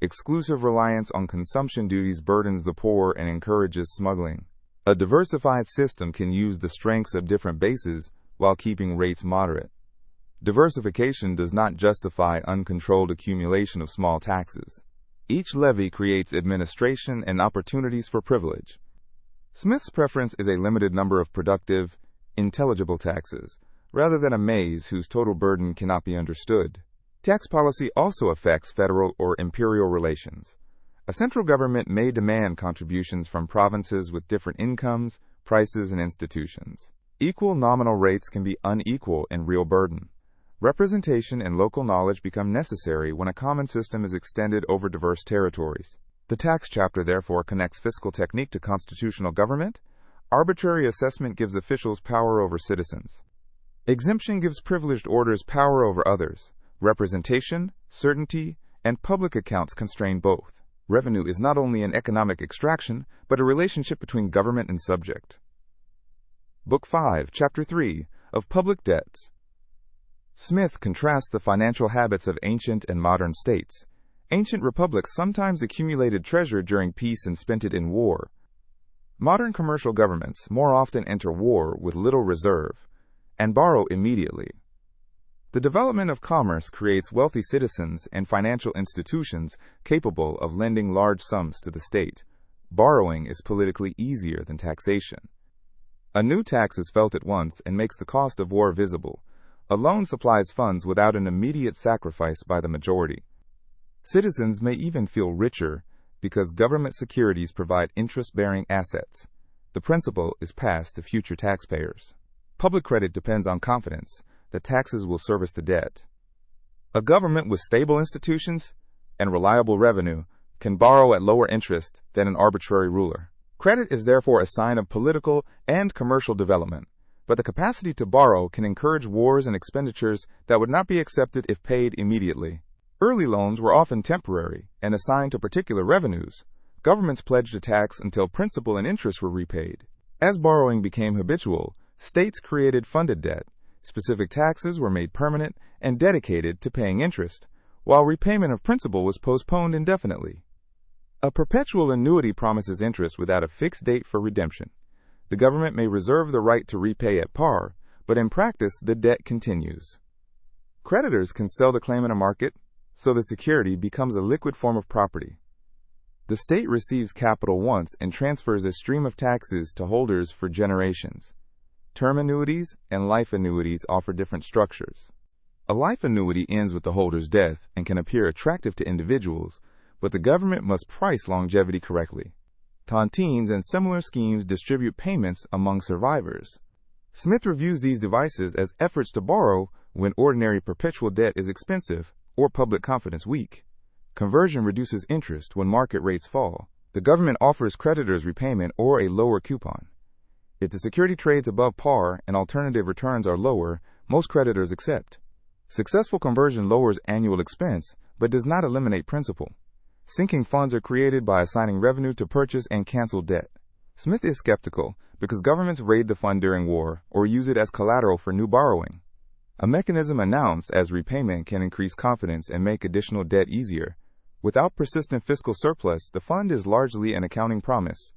Exclusive reliance on consumption duties burdens the poor and encourages smuggling. A diversified system can use the strengths of different bases while keeping rates moderate. Diversification does not justify uncontrolled accumulation of small taxes. Each levy creates administration and opportunities for privilege. Smith's preference is a limited number of productive, intelligible taxes, rather than a maze whose total burden cannot be understood. Tax policy also affects federal or imperial relations. A central government may demand contributions from provinces with different incomes, prices, and institutions. Equal nominal rates can be unequal in real burden. Representation and local knowledge become necessary when a common system is extended over diverse territories. The tax chapter therefore connects fiscal technique to constitutional government. Arbitrary assessment gives officials power over citizens. Exemption gives privileged orders power over others. Representation, certainty, and public accounts constrain both. Revenue is not only an economic extraction, but a relationship between government and subject. Book 5, Chapter 3, of Public Debts. Smith contrasts the financial habits of ancient and modern states. Ancient republics sometimes accumulated treasure during peace and spent it in war. Modern commercial governments more often enter war with little reserve and borrow immediately. The development of commerce creates wealthy citizens and financial institutions capable of lending large sums to the state. Borrowing is politically easier than taxation. A new tax is felt at once and makes the cost of war visible. A loan supplies funds without an immediate sacrifice by the majority. Citizens may even feel richer because government securities provide interest-bearing assets. The principal is passed to future taxpayers. Public credit depends on confidence that taxes will service the debt. A government with stable institutions and reliable revenue can borrow at lower interest than an arbitrary ruler. Credit is therefore a sign of political and commercial development, but the capacity to borrow can encourage wars and expenditures that would not be accepted if paid immediately. Early loans were often temporary and assigned to particular revenues. Governments pledged a tax until principal and interest were repaid. As borrowing became habitual, states created funded debt. Specific taxes were made permanent and dedicated to paying interest, while repayment of principal was postponed indefinitely. A perpetual annuity promises interest without a fixed date for redemption. The government may reserve the right to repay at par, but in practice, the debt continues. Creditors can sell the claim in a market, so the security becomes a liquid form of property. The state receives capital once and transfers a stream of taxes to holders for generations. Term annuities and life annuities offer different structures. A life annuity ends with the holder's death and can appear attractive to individuals, but the government must price longevity correctly. Tontines and similar schemes distribute payments among survivors. Smith reviews these devices as efforts to borrow when ordinary perpetual debt is expensive or public confidence weak. Conversion reduces interest when market rates fall. The government offers creditors repayment or a lower coupon. If the security trades above par and alternative returns are lower, most creditors accept. Successful conversion lowers annual expense but does not eliminate principal. Sinking funds are created by assigning revenue to purchase and cancel debt. Smith is skeptical because governments raid the fund during war or use it as collateral for new borrowing. A mechanism announced as repayment can increase confidence and make additional debt easier. Without persistent fiscal surplus, the fund is largely an accounting promise.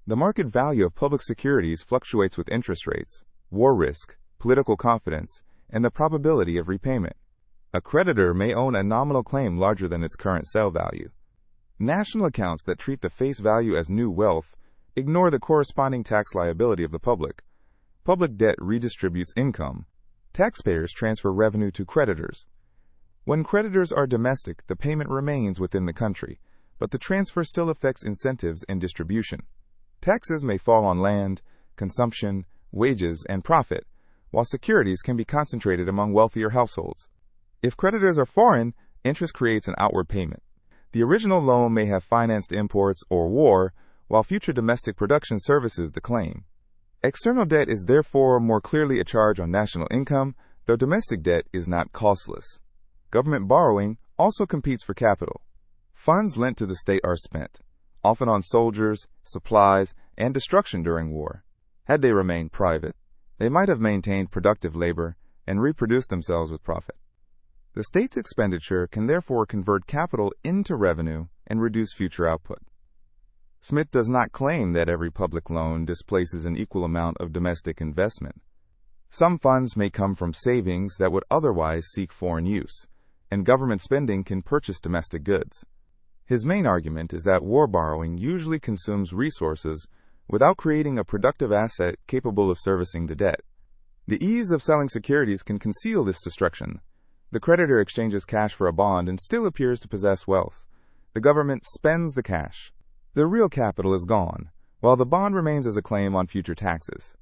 The market value of public securities fluctuates with interest rates, war risk, political confidence, and the probability of repayment. A creditor may own a nominal claim larger than its current sale value. National accounts that treat the face value as new wealth ignore the corresponding tax liability of the public. Public debt redistributes income. Taxpayers transfer revenue to creditors. When creditors are domestic, the payment remains within the country, but the transfer still affects incentives and distribution. Taxes may fall on land, consumption, wages, and profit, while securities can be concentrated among wealthier households. If creditors are foreign, interest creates an outward payment. The original loan may have financed imports or war, while future domestic production services the claim. External debt is therefore more clearly a charge on national income, though domestic debt is not costless. Government borrowing also competes for capital. Funds lent to the state are spent, often on soldiers, supplies, and destruction during war. Had they remained private, they might have maintained productive labor and reproduced themselves with profit. The state's expenditure can therefore convert capital into revenue and reduce future output. Smith does not claim that every public loan displaces an equal amount of domestic investment. Some funds may come from savings that would otherwise seek foreign use, and government spending can purchase domestic goods. His main argument is that war borrowing usually consumes resources without creating a productive asset capable of servicing the debt. The ease of selling securities can conceal this destruction. The creditor exchanges cash for a bond and still appears to possess wealth. The government spends the cash. The real capital is gone, while the bond remains as a claim on future taxes.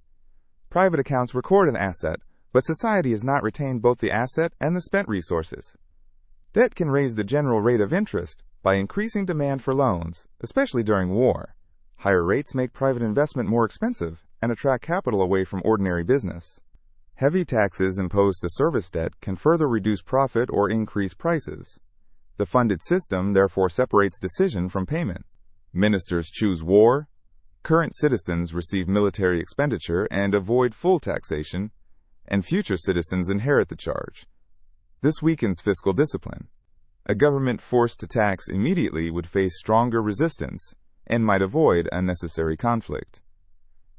Private accounts record an asset, but society has not retained both the asset and the spent resources. Debt can raise the general rate of interest by increasing demand for loans, especially during war. Higher rates make private investment more expensive and attract capital away from ordinary business. Heavy taxes imposed to service debt can further reduce profit or increase prices. The funded system therefore separates decision from payment. Ministers choose war, current citizens receive military expenditure and avoid full taxation, and future citizens inherit the charge. This weakens fiscal discipline. A government forced to tax immediately would face stronger resistance and might avoid unnecessary conflict.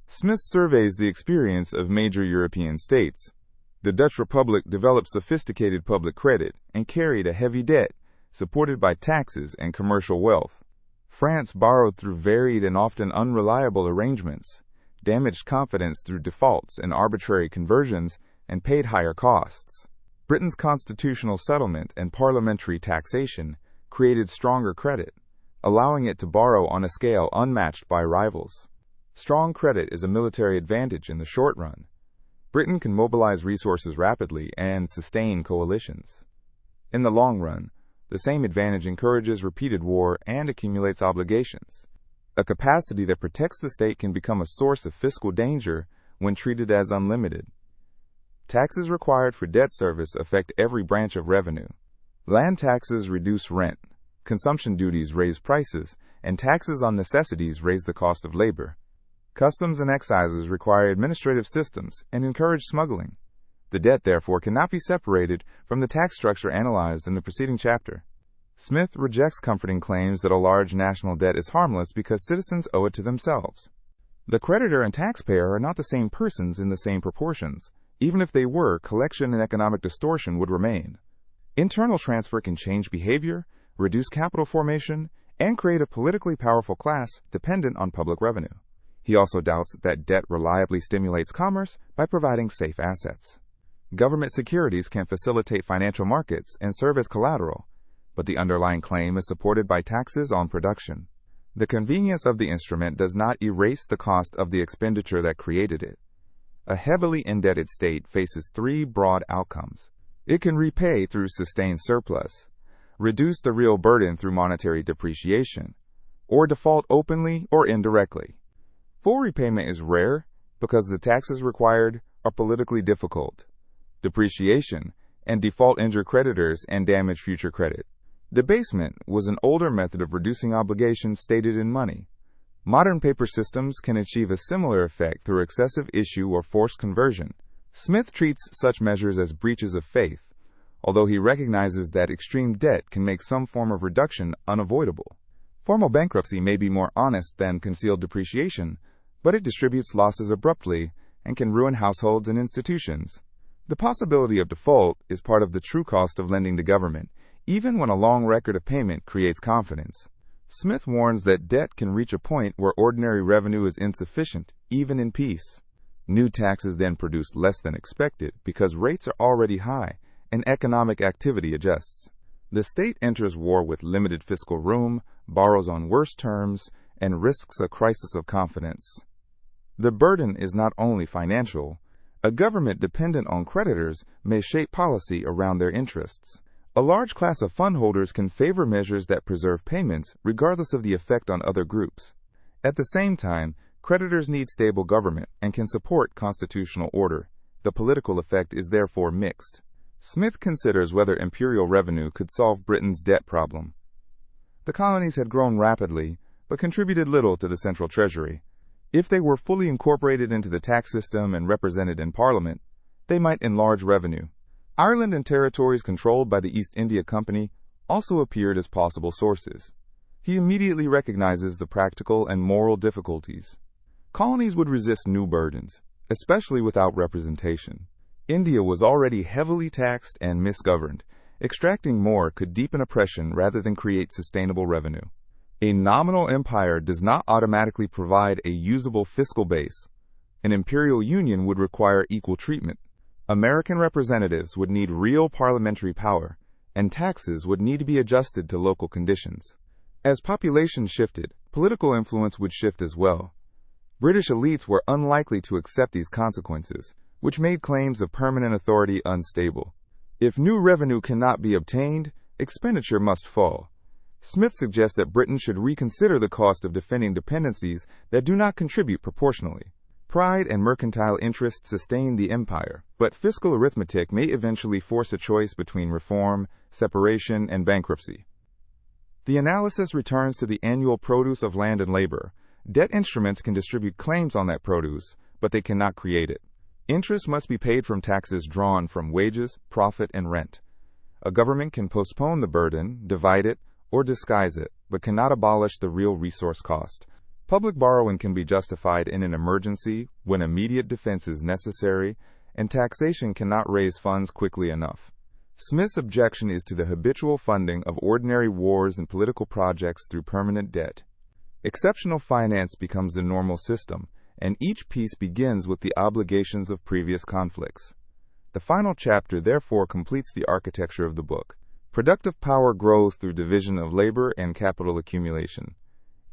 Smith surveys the experience of major European states. The Dutch Republic developed sophisticated public credit and carried a heavy debt, supported by taxes and commercial wealth. France borrowed through varied and often unreliable arrangements. damaged confidence through defaults and arbitrary conversions, and paid higher costs. Britain's constitutional settlement and parliamentary taxation created stronger credit, allowing it to borrow on a scale unmatched by rivals. Strong credit is a military advantage in the short run. Britain can mobilize resources rapidly and sustain coalitions. In the long run, the same advantage encourages repeated war and accumulates obligations. A capacity that protects the state can become a source of fiscal danger when treated as unlimited. Taxes required for debt service affect every branch of revenue. Land taxes reduce rent, consumption duties raise prices, and taxes on necessities raise the cost of labor. Customs and excises require administrative systems and encourage smuggling. The debt, therefore, cannot be separated from the tax structure analyzed in the preceding chapter. Smith rejects comforting claims that a large national debt is harmless because citizens owe it to themselves. The creditor and taxpayer are not the same persons in the same proportions. Even if they were, collection and economic distortion would remain. Internal transfer can change behavior, reduce capital formation, and create a politically powerful class dependent on public revenue. He also doubts that debt reliably stimulates commerce by providing safe assets. Government securities can facilitate financial markets and serve as collateral, but the underlying claim is supported by taxes on production. The convenience of the instrument does not erase the cost of the expenditure that created it. A heavily indebted state faces three broad outcomes. It can repay through sustained surplus, reduce the real burden through monetary depreciation, or default openly or indirectly. Full repayment is rare because the taxes required are politically difficult. Depreciation and default injure creditors and damage future credit. Debasement was an older method of reducing obligations stated in money. Modern paper systems can achieve a similar effect through excessive issue or forced conversion. Smith treats such measures as breaches of faith, although he recognizes that extreme debt can make some form of reduction unavoidable. Formal bankruptcy may be more honest than concealed depreciation, but it distributes losses abruptly and can ruin households and institutions. The possibility of default is part of the true cost of lending to government, even when a long record of payment creates confidence. Smith warns that debt can reach a point where ordinary revenue is insufficient, even in peace. New taxes then produce less than expected because rates are already high and economic activity adjusts. The state enters war with limited fiscal room, borrows on worse terms, and risks a crisis of confidence. The burden is not only financial. A government dependent on creditors may shape policy around their interests. A large class of fund holders can favor measures that preserve payments regardless of the effect on other groups. At the same time, creditors need stable government and can support constitutional order. The political effect is therefore mixed. Smith considers whether imperial revenue could solve Britain's debt problem. The colonies had grown rapidly, but contributed little to the central treasury. If they were fully incorporated into the tax system and represented in Parliament, they might enlarge revenue. Ireland and territories controlled by the East India Company also appeared as possible sources. He immediately recognizes the practical and moral difficulties. Colonies would resist new burdens, especially without representation. India was already heavily taxed and misgoverned. Extracting more could deepen oppression rather than create sustainable revenue. A nominal empire does not automatically provide a usable fiscal base. An imperial union would require equal treatment. American representatives would need real parliamentary power, and taxes would need to be adjusted to local conditions. As population shifted, political influence would shift as well. British elites were unlikely to accept these consequences, which made claims of permanent authority unstable. If new revenue cannot be obtained, expenditure must fall. Smith suggests that Britain should reconsider the cost of defending dependencies that do not contribute proportionally. Pride and mercantile interest sustain the empire, but fiscal arithmetic may eventually force a choice between reform, separation, and bankruptcy. The analysis returns to the annual produce of land and labor. Debt instruments can distribute claims on that produce, but they cannot create it. Interest must be paid from taxes drawn from wages, profit, and rent. A government can postpone the burden, divide it, or disguise it, but cannot abolish the real resource cost. Public borrowing can be justified in an emergency when immediate defense is necessary, and taxation cannot raise funds quickly enough. Smith's objection is to the habitual funding of ordinary wars and political projects through permanent debt. Exceptional finance becomes the normal system, and each piece begins with the obligations of previous conflicts. The final chapter therefore completes the architecture of the book. Productive power grows through division of labor and capital accumulation.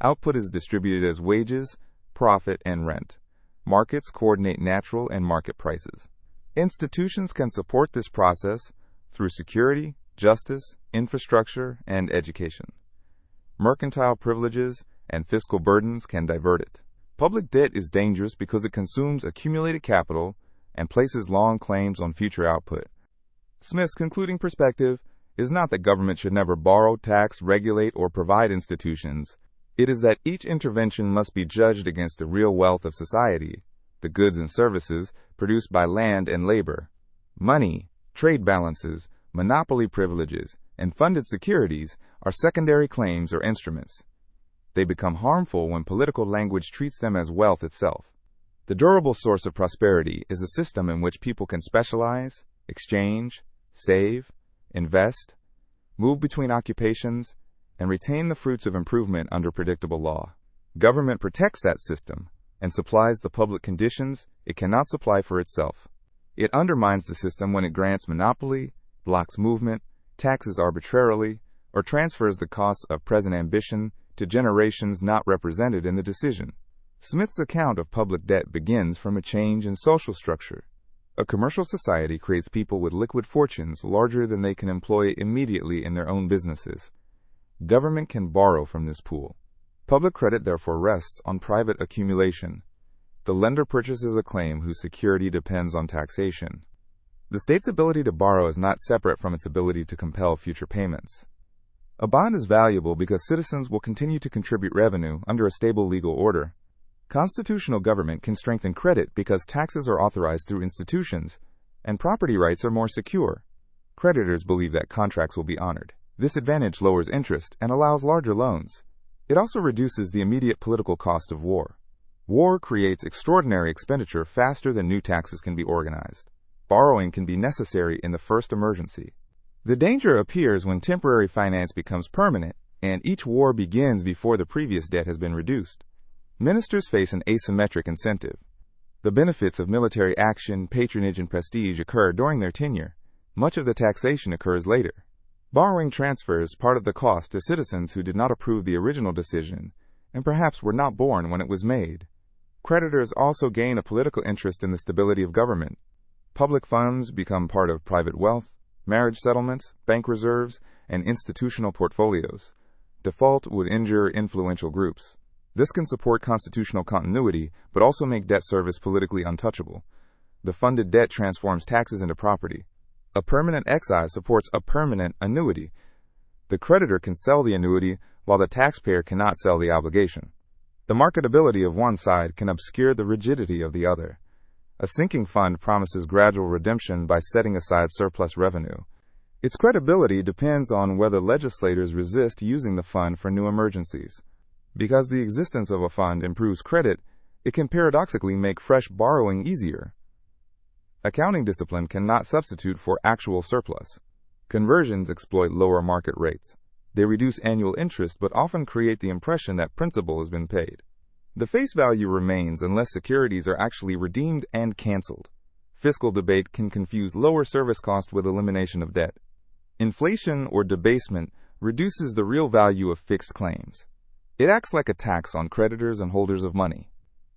Output is distributed as wages, profit, and rent. Markets coordinate natural and market prices. Institutions can support this process through security, justice, infrastructure, and education. Mercantile privileges and fiscal burdens can divert it. Public debt is dangerous because it consumes accumulated capital and places long claims on future output. Smith's concluding perspective is not that government should never borrow, tax, regulate, or provide institutions. It is that each intervention must be judged against the real wealth of society, the goods and services produced by land and labor. Money, trade balances, monopoly privileges, and funded securities are secondary claims or instruments. They become harmful when political language treats them as wealth itself. The durable source of prosperity is a system in which people can specialize, exchange, save, invest, move between occupations, and retain the fruits of improvement under predictable law. Government protects that system and supplies the public conditions it cannot supply for itself. It undermines the system when it grants monopoly, blocks movement, taxes arbitrarily, or transfers the costs of present ambition to generations not represented in the decision. Smith's account of public debt begins from a change in social structure. A commercial society creates people with liquid fortunes larger than they can employ immediately in their own businesses. Government can borrow from this pool. Public credit therefore rests on private accumulation. The lender purchases a claim whose security depends on taxation. The state's ability to borrow is not separate from its ability to compel future payments. A bond is valuable because citizens will continue to contribute revenue under a stable legal order. Constitutional government can strengthen credit because taxes are authorized through institutions, and property rights are more secure. Creditors believe that contracts will be honored. This advantage lowers interest and allows larger loans. It also reduces the immediate political cost of war. War creates extraordinary expenditure faster than new taxes can be organized. Borrowing can be necessary in the first emergency. The danger appears when temporary finance becomes permanent, and each war begins before the previous debt has been reduced. Ministers face an asymmetric incentive. The benefits of military action, patronage, and prestige occur during their tenure. Much of the taxation occurs later. Borrowing transfers part of the cost to citizens who did not approve the original decision, and perhaps were not born when it was made. Creditors also gain a political interest in the stability of government. Public funds become part of private wealth, marriage settlements, bank reserves, and institutional portfolios. Default would injure influential groups. This can support constitutional continuity, but also make debt service politically untouchable. The funded debt transforms taxes into property. A permanent excise supports a permanent annuity. The creditor can sell the annuity, while the taxpayer cannot sell the obligation. The marketability of one side can obscure the rigidity of the other. A sinking fund promises gradual redemption by setting aside surplus revenue. Its credibility depends on whether legislators resist using the fund for new emergencies. Because the existence of a fund improves credit, it can paradoxically make fresh borrowing easier. Accounting discipline cannot substitute for actual surplus. Conversions exploit lower market rates. They reduce annual interest but often create the impression that principal has been paid. The face value remains unless securities are actually redeemed and canceled. Fiscal debate can confuse lower service cost with elimination of debt. Inflation or debasement reduces the real value of fixed claims. It acts like a tax on creditors and holders of money.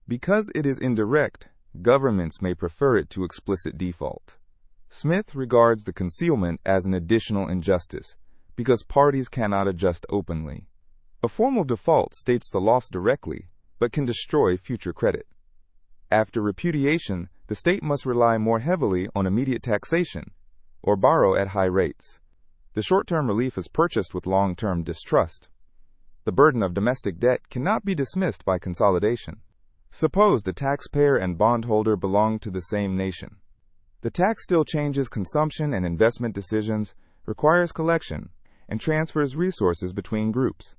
Because it is indirect, governments may prefer it to explicit default. Smith regards the concealment as an additional injustice, because parties cannot adjust openly. A formal default states the loss directly, but can destroy future credit. After repudiation, the state must rely more heavily on immediate taxation, or borrow at high rates. The short-term relief is purchased with long-term distrust. The burden of domestic debt cannot be dismissed by consolidation. Suppose the taxpayer and bondholder belong to the same nation. The tax still changes consumption and investment decisions, requires collection, and transfers resources between groups.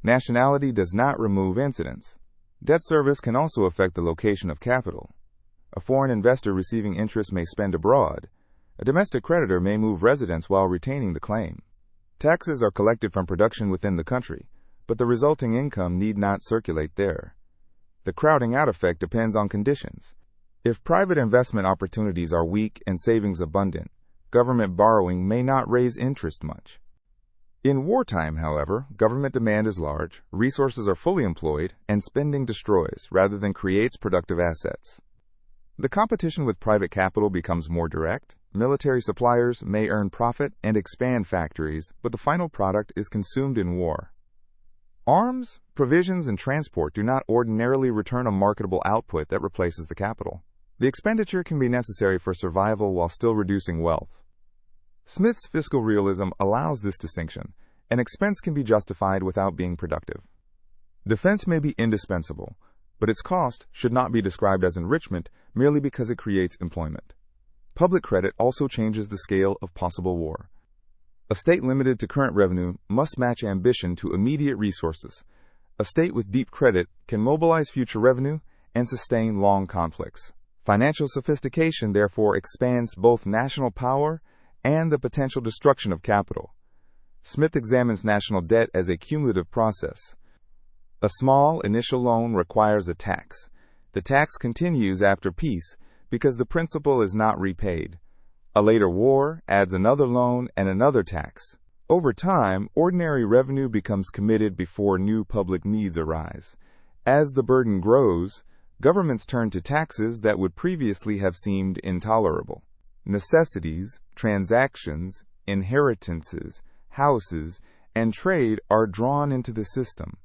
Nationality does not remove incidence. Debt service can also affect the location of capital. A foreign investor receiving interest may spend abroad. A domestic creditor may move residence while retaining the claim. Taxes are collected from production within the country, but the resulting income need not circulate there. The crowding out effect depends on conditions. If private investment opportunities are weak and savings abundant, government borrowing may not raise interest much. In wartime, however, government demand is large, resources are fully employed, and spending destroys rather than creates productive assets. The competition with private capital becomes more direct. Military suppliers may earn profit and expand factories, but the final product is consumed in war. Arms, provisions, and transport do not ordinarily return a marketable output that replaces the capital. The expenditure can be necessary for survival while still reducing wealth. Smith's fiscal realism allows this distinction. An expense can be justified without being productive. Defense may be indispensable, but its cost should not be described as enrichment merely because it creates employment. Public credit also changes the scale of possible war. A state limited to current revenue must match ambition to immediate resources. A state with deep credit can mobilize future revenue and sustain long conflicts. Financial sophistication therefore expands both national power and the potential destruction of capital. Smith examines national debt as a cumulative process. A small initial loan requires a tax. The tax continues after peace because the principal is not repaid. A later war adds another loan and another tax. Over time, ordinary revenue becomes committed before new public needs arise. As the burden grows, governments turn to taxes that would previously have seemed intolerable. Necessities, transactions, inheritances, houses, and trade are drawn into the system.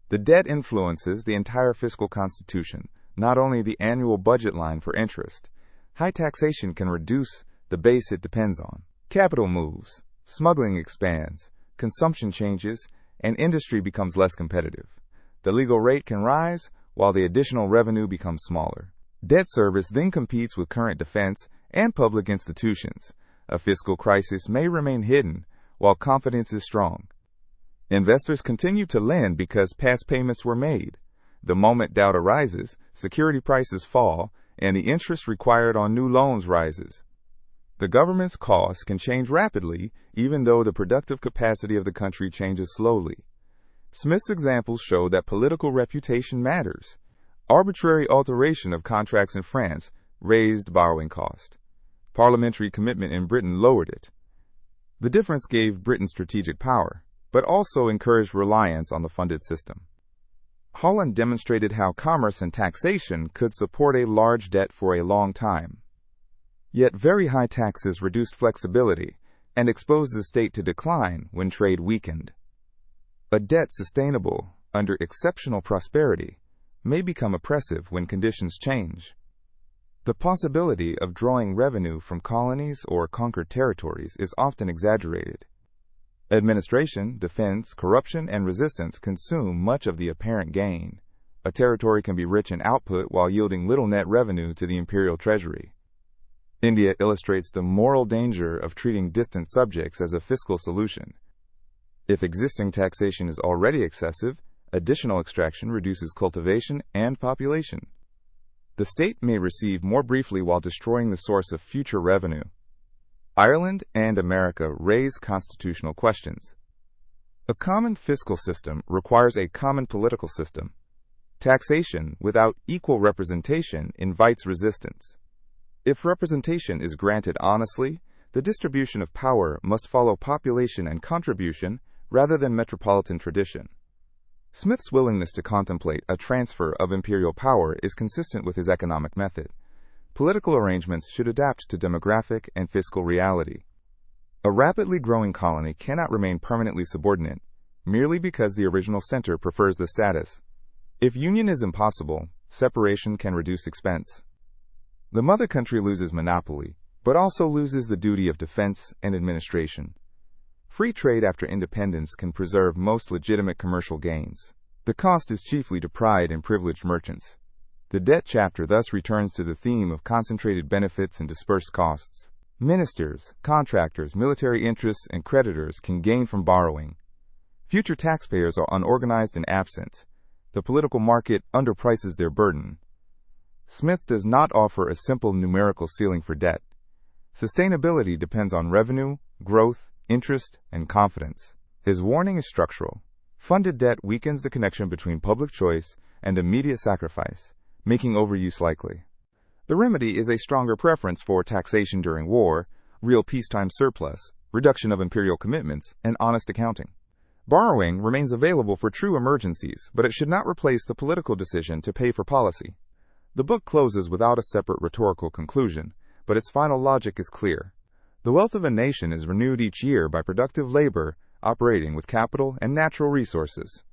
The debt influences the entire fiscal constitution, not only the annual budget line for interest. High taxation can reduce the base it depends on. Capital moves, smuggling expands, consumption changes, and industry becomes less competitive. The legal rate can rise while the additional revenue becomes smaller. Debt service then competes with current defense and public institutions. A fiscal crisis may remain hidden while confidence is strong. Investors continue to lend because past payments were made. The moment doubt arises, security prices fall, and the interest required on new loans rises. The government's costs can change rapidly, even though the productive capacity of the country changes slowly. Smith's examples show that political reputation matters. Arbitrary alteration of contracts in France raised borrowing cost. Parliamentary commitment in Britain lowered it. The difference gave Britain strategic power, but also encouraged reliance on the funded system. Holland demonstrated how commerce and taxation could support a large debt for a long time. Yet very high taxes reduced flexibility and exposed the state to decline when trade weakened. A debt sustainable under exceptional prosperity may become oppressive when conditions change. The possibility of drawing revenue from colonies or conquered territories is often exaggerated. Administration, defense, corruption, and resistance consume much of the apparent gain. A territory can be rich in output while yielding little net revenue to the imperial treasury. India illustrates the moral danger of treating distant subjects as a fiscal solution. If existing taxation is already excessive, additional extraction reduces cultivation and population. The state may receive more briefly while destroying the source of future revenue. Ireland and America raise constitutional questions. A common fiscal system requires a common political system. Taxation without equal representation invites resistance. If representation is granted honestly, the distribution of power must follow population and contribution rather than metropolitan tradition. Smith's willingness to contemplate a transfer of imperial power is consistent with his economic method. Political arrangements should adapt to demographic and fiscal reality. A rapidly growing colony cannot remain permanently subordinate, merely because the original center prefers the status. If union is impossible, separation can reduce expense. The mother country loses monopoly, but also loses the duty of defense and administration. Free trade after independence can preserve most legitimate commercial gains. The cost is chiefly to pride and privileged merchants. The debt chapter thus returns to the theme of concentrated benefits and dispersed costs. Ministers, contractors, military interests, and creditors can gain from borrowing. Future taxpayers are unorganized and absent. The political market underprices their burden. Smith does not offer a simple numerical ceiling for debt. Sustainability depends on revenue, growth, interest, and confidence. His warning is structural. Funded debt weakens the connection between public choice and immediate sacrifice, making overuse likely. The remedy is a stronger preference for taxation during war, real peacetime surplus, reduction of imperial commitments, and honest accounting. Borrowing remains available for true emergencies, but it should not replace the political decision to pay for policy. The book closes without a separate rhetorical conclusion, but its final logic is clear. The wealth of a nation is renewed each year by productive labor operating with capital and natural resources.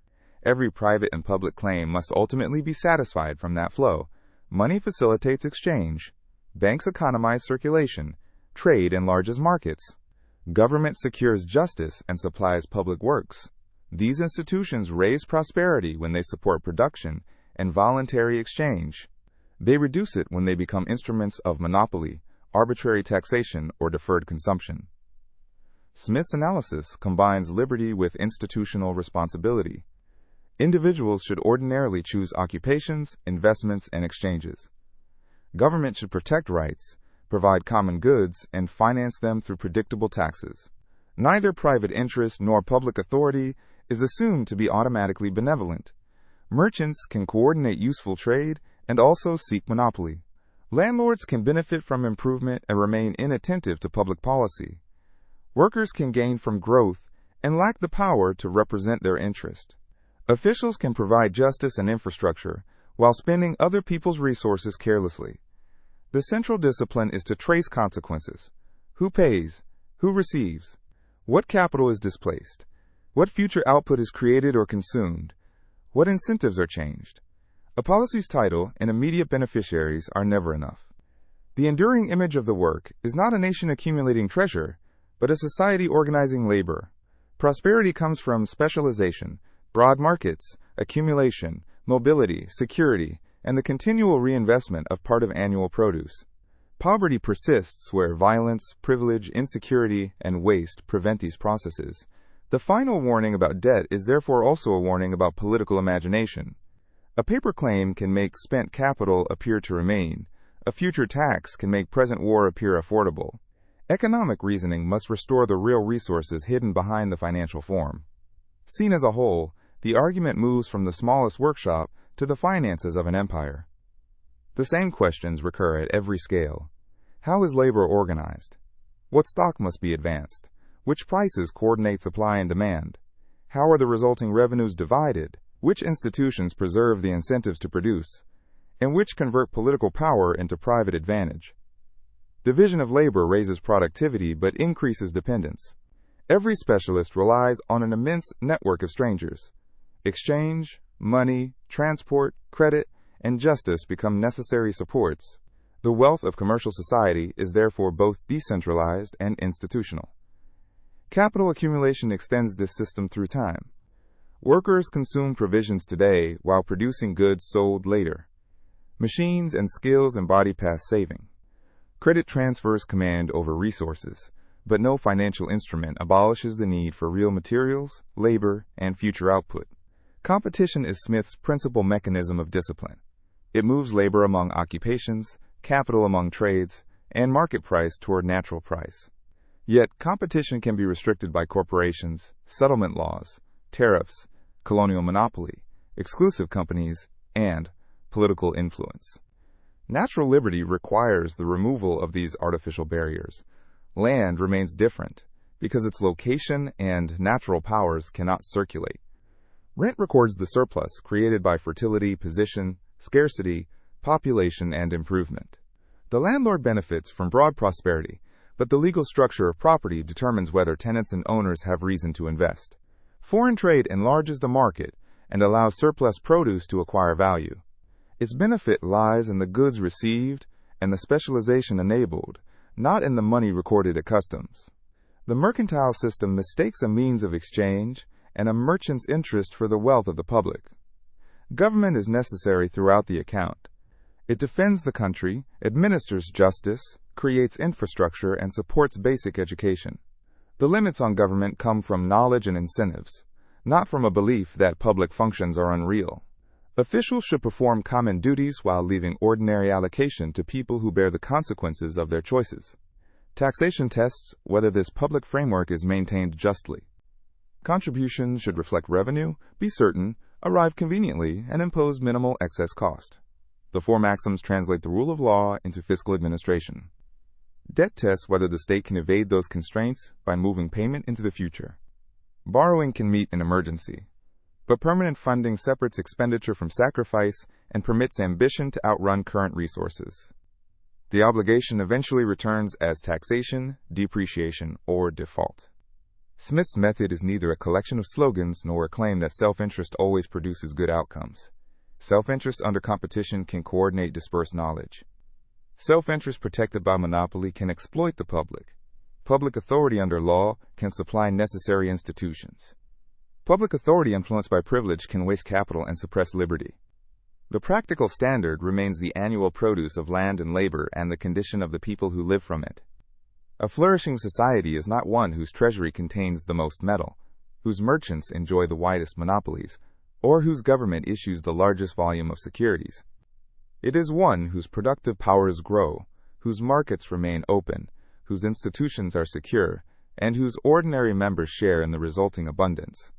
Every private and public claim must ultimately be satisfied from that flow. Money facilitates exchange. Banks economize circulation. Trade enlarges markets. Government secures justice and supplies public works. These institutions raise prosperity when they support production and voluntary exchange. They reduce it when they become instruments of monopoly, arbitrary taxation, or deferred consumption. Smith's analysis combines liberty with institutional responsibility. Individuals should ordinarily choose occupations, investments, and exchanges. Government should protect rights, provide common goods, and finance them through predictable taxes. Neither private interest nor public authority is assumed to be automatically benevolent. Merchants can coordinate useful trade and also seek monopoly. Landlords can benefit from improvement and remain inattentive to public policy. Workers can gain from growth and lack the power to represent their interest. Officials can provide justice and infrastructure while spending other people's resources carelessly. The central discipline is to trace consequences. Who pays? Who receives? What capital is displaced? What future output is created or consumed? What incentives are changed? A policy's title and immediate beneficiaries are never enough. The enduring image of the work is not a nation accumulating treasure, but a society organizing labor. Prosperity comes from specialization, broad markets, accumulation, mobility, security, and the continual reinvestment of part of annual produce. Poverty persists where violence, privilege, insecurity, and waste prevent these processes. The final warning about debt is therefore also a warning about political imagination. A paper claim can make spent capital appear to remain. A future tax can make present war appear affordable. Economic reasoning must restore the real resources hidden behind the financial form. Seen as a whole, the argument moves from the smallest workshop to the finances of an empire. The same questions recur at every scale. How is labor organized? What stock must be advanced? Which prices coordinate supply and demand? How are the resulting revenues divided? Which institutions preserve the incentives to produce? And which convert political power into private advantage? Division of labor raises productivity but increases dependence. Every specialist relies on an immense network of strangers. Exchange, money, transport, credit, and justice become necessary supports. The wealth of commercial society is therefore both decentralized and institutional. Capital accumulation extends this system through time. Workers consume provisions today while producing goods sold later. Machines and skills embody past saving. Credit transfers command over resources, but no financial instrument abolishes the need for real materials, labor, and future output. Competition is Smith's principal mechanism of discipline. It moves labor among occupations, capital among trades, and market price toward natural price. Yet, competition can be restricted by corporations, settlement laws, tariffs, colonial monopoly, exclusive companies, and political influence. Natural liberty requires the removal of these artificial barriers. Land remains different because its location and natural powers cannot circulate. Rent records the surplus created by fertility, position, scarcity, population, and improvement. The landlord benefits from broad prosperity, but the legal structure of property determines whether tenants and owners have reason to invest. Foreign trade enlarges the market and allows surplus produce to acquire value. Its benefit lies in the goods received and the specialization enabled, not in the money recorded at customs. The mercantile system mistakes a means of exchange and a merchant's interest for the wealth of the public. Government is necessary throughout the account. It defends the country, administers justice, creates infrastructure, and supports basic education. The limits on government come from knowledge and incentives, not from a belief that public functions are unreal. Officials should perform common duties while leaving ordinary allocation to people who bear the consequences of their choices. Taxation tests whether this public framework is maintained justly. Contributions should reflect revenue, be certain, arrive conveniently and impose minimal excess cost. The four maxims translate the rule of law into fiscal administration. Debt tests whether the state can evade those constraints by moving payment into the future. Borrowing can meet an emergency, but permanent funding separates expenditure from sacrifice and permits ambition to outrun current resources. The obligation eventually returns as taxation, depreciation, or default. Smith's method is neither a collection of slogans nor a claim that self-interest always produces good outcomes. Self-interest under competition can coordinate dispersed knowledge. Self-interest protected by monopoly can exploit the public. Public authority under law can supply necessary institutions. Public authority influenced by privilege can waste capital and suppress liberty. The practical standard remains the annual produce of land and labor and the condition of the people who live from it. A flourishing society is not one whose treasury contains the most metal, whose merchants enjoy the widest monopolies, or whose government issues the largest volume of securities. It is one whose productive powers grow, whose markets remain open, whose institutions are secure, and whose ordinary members share in the resulting abundance.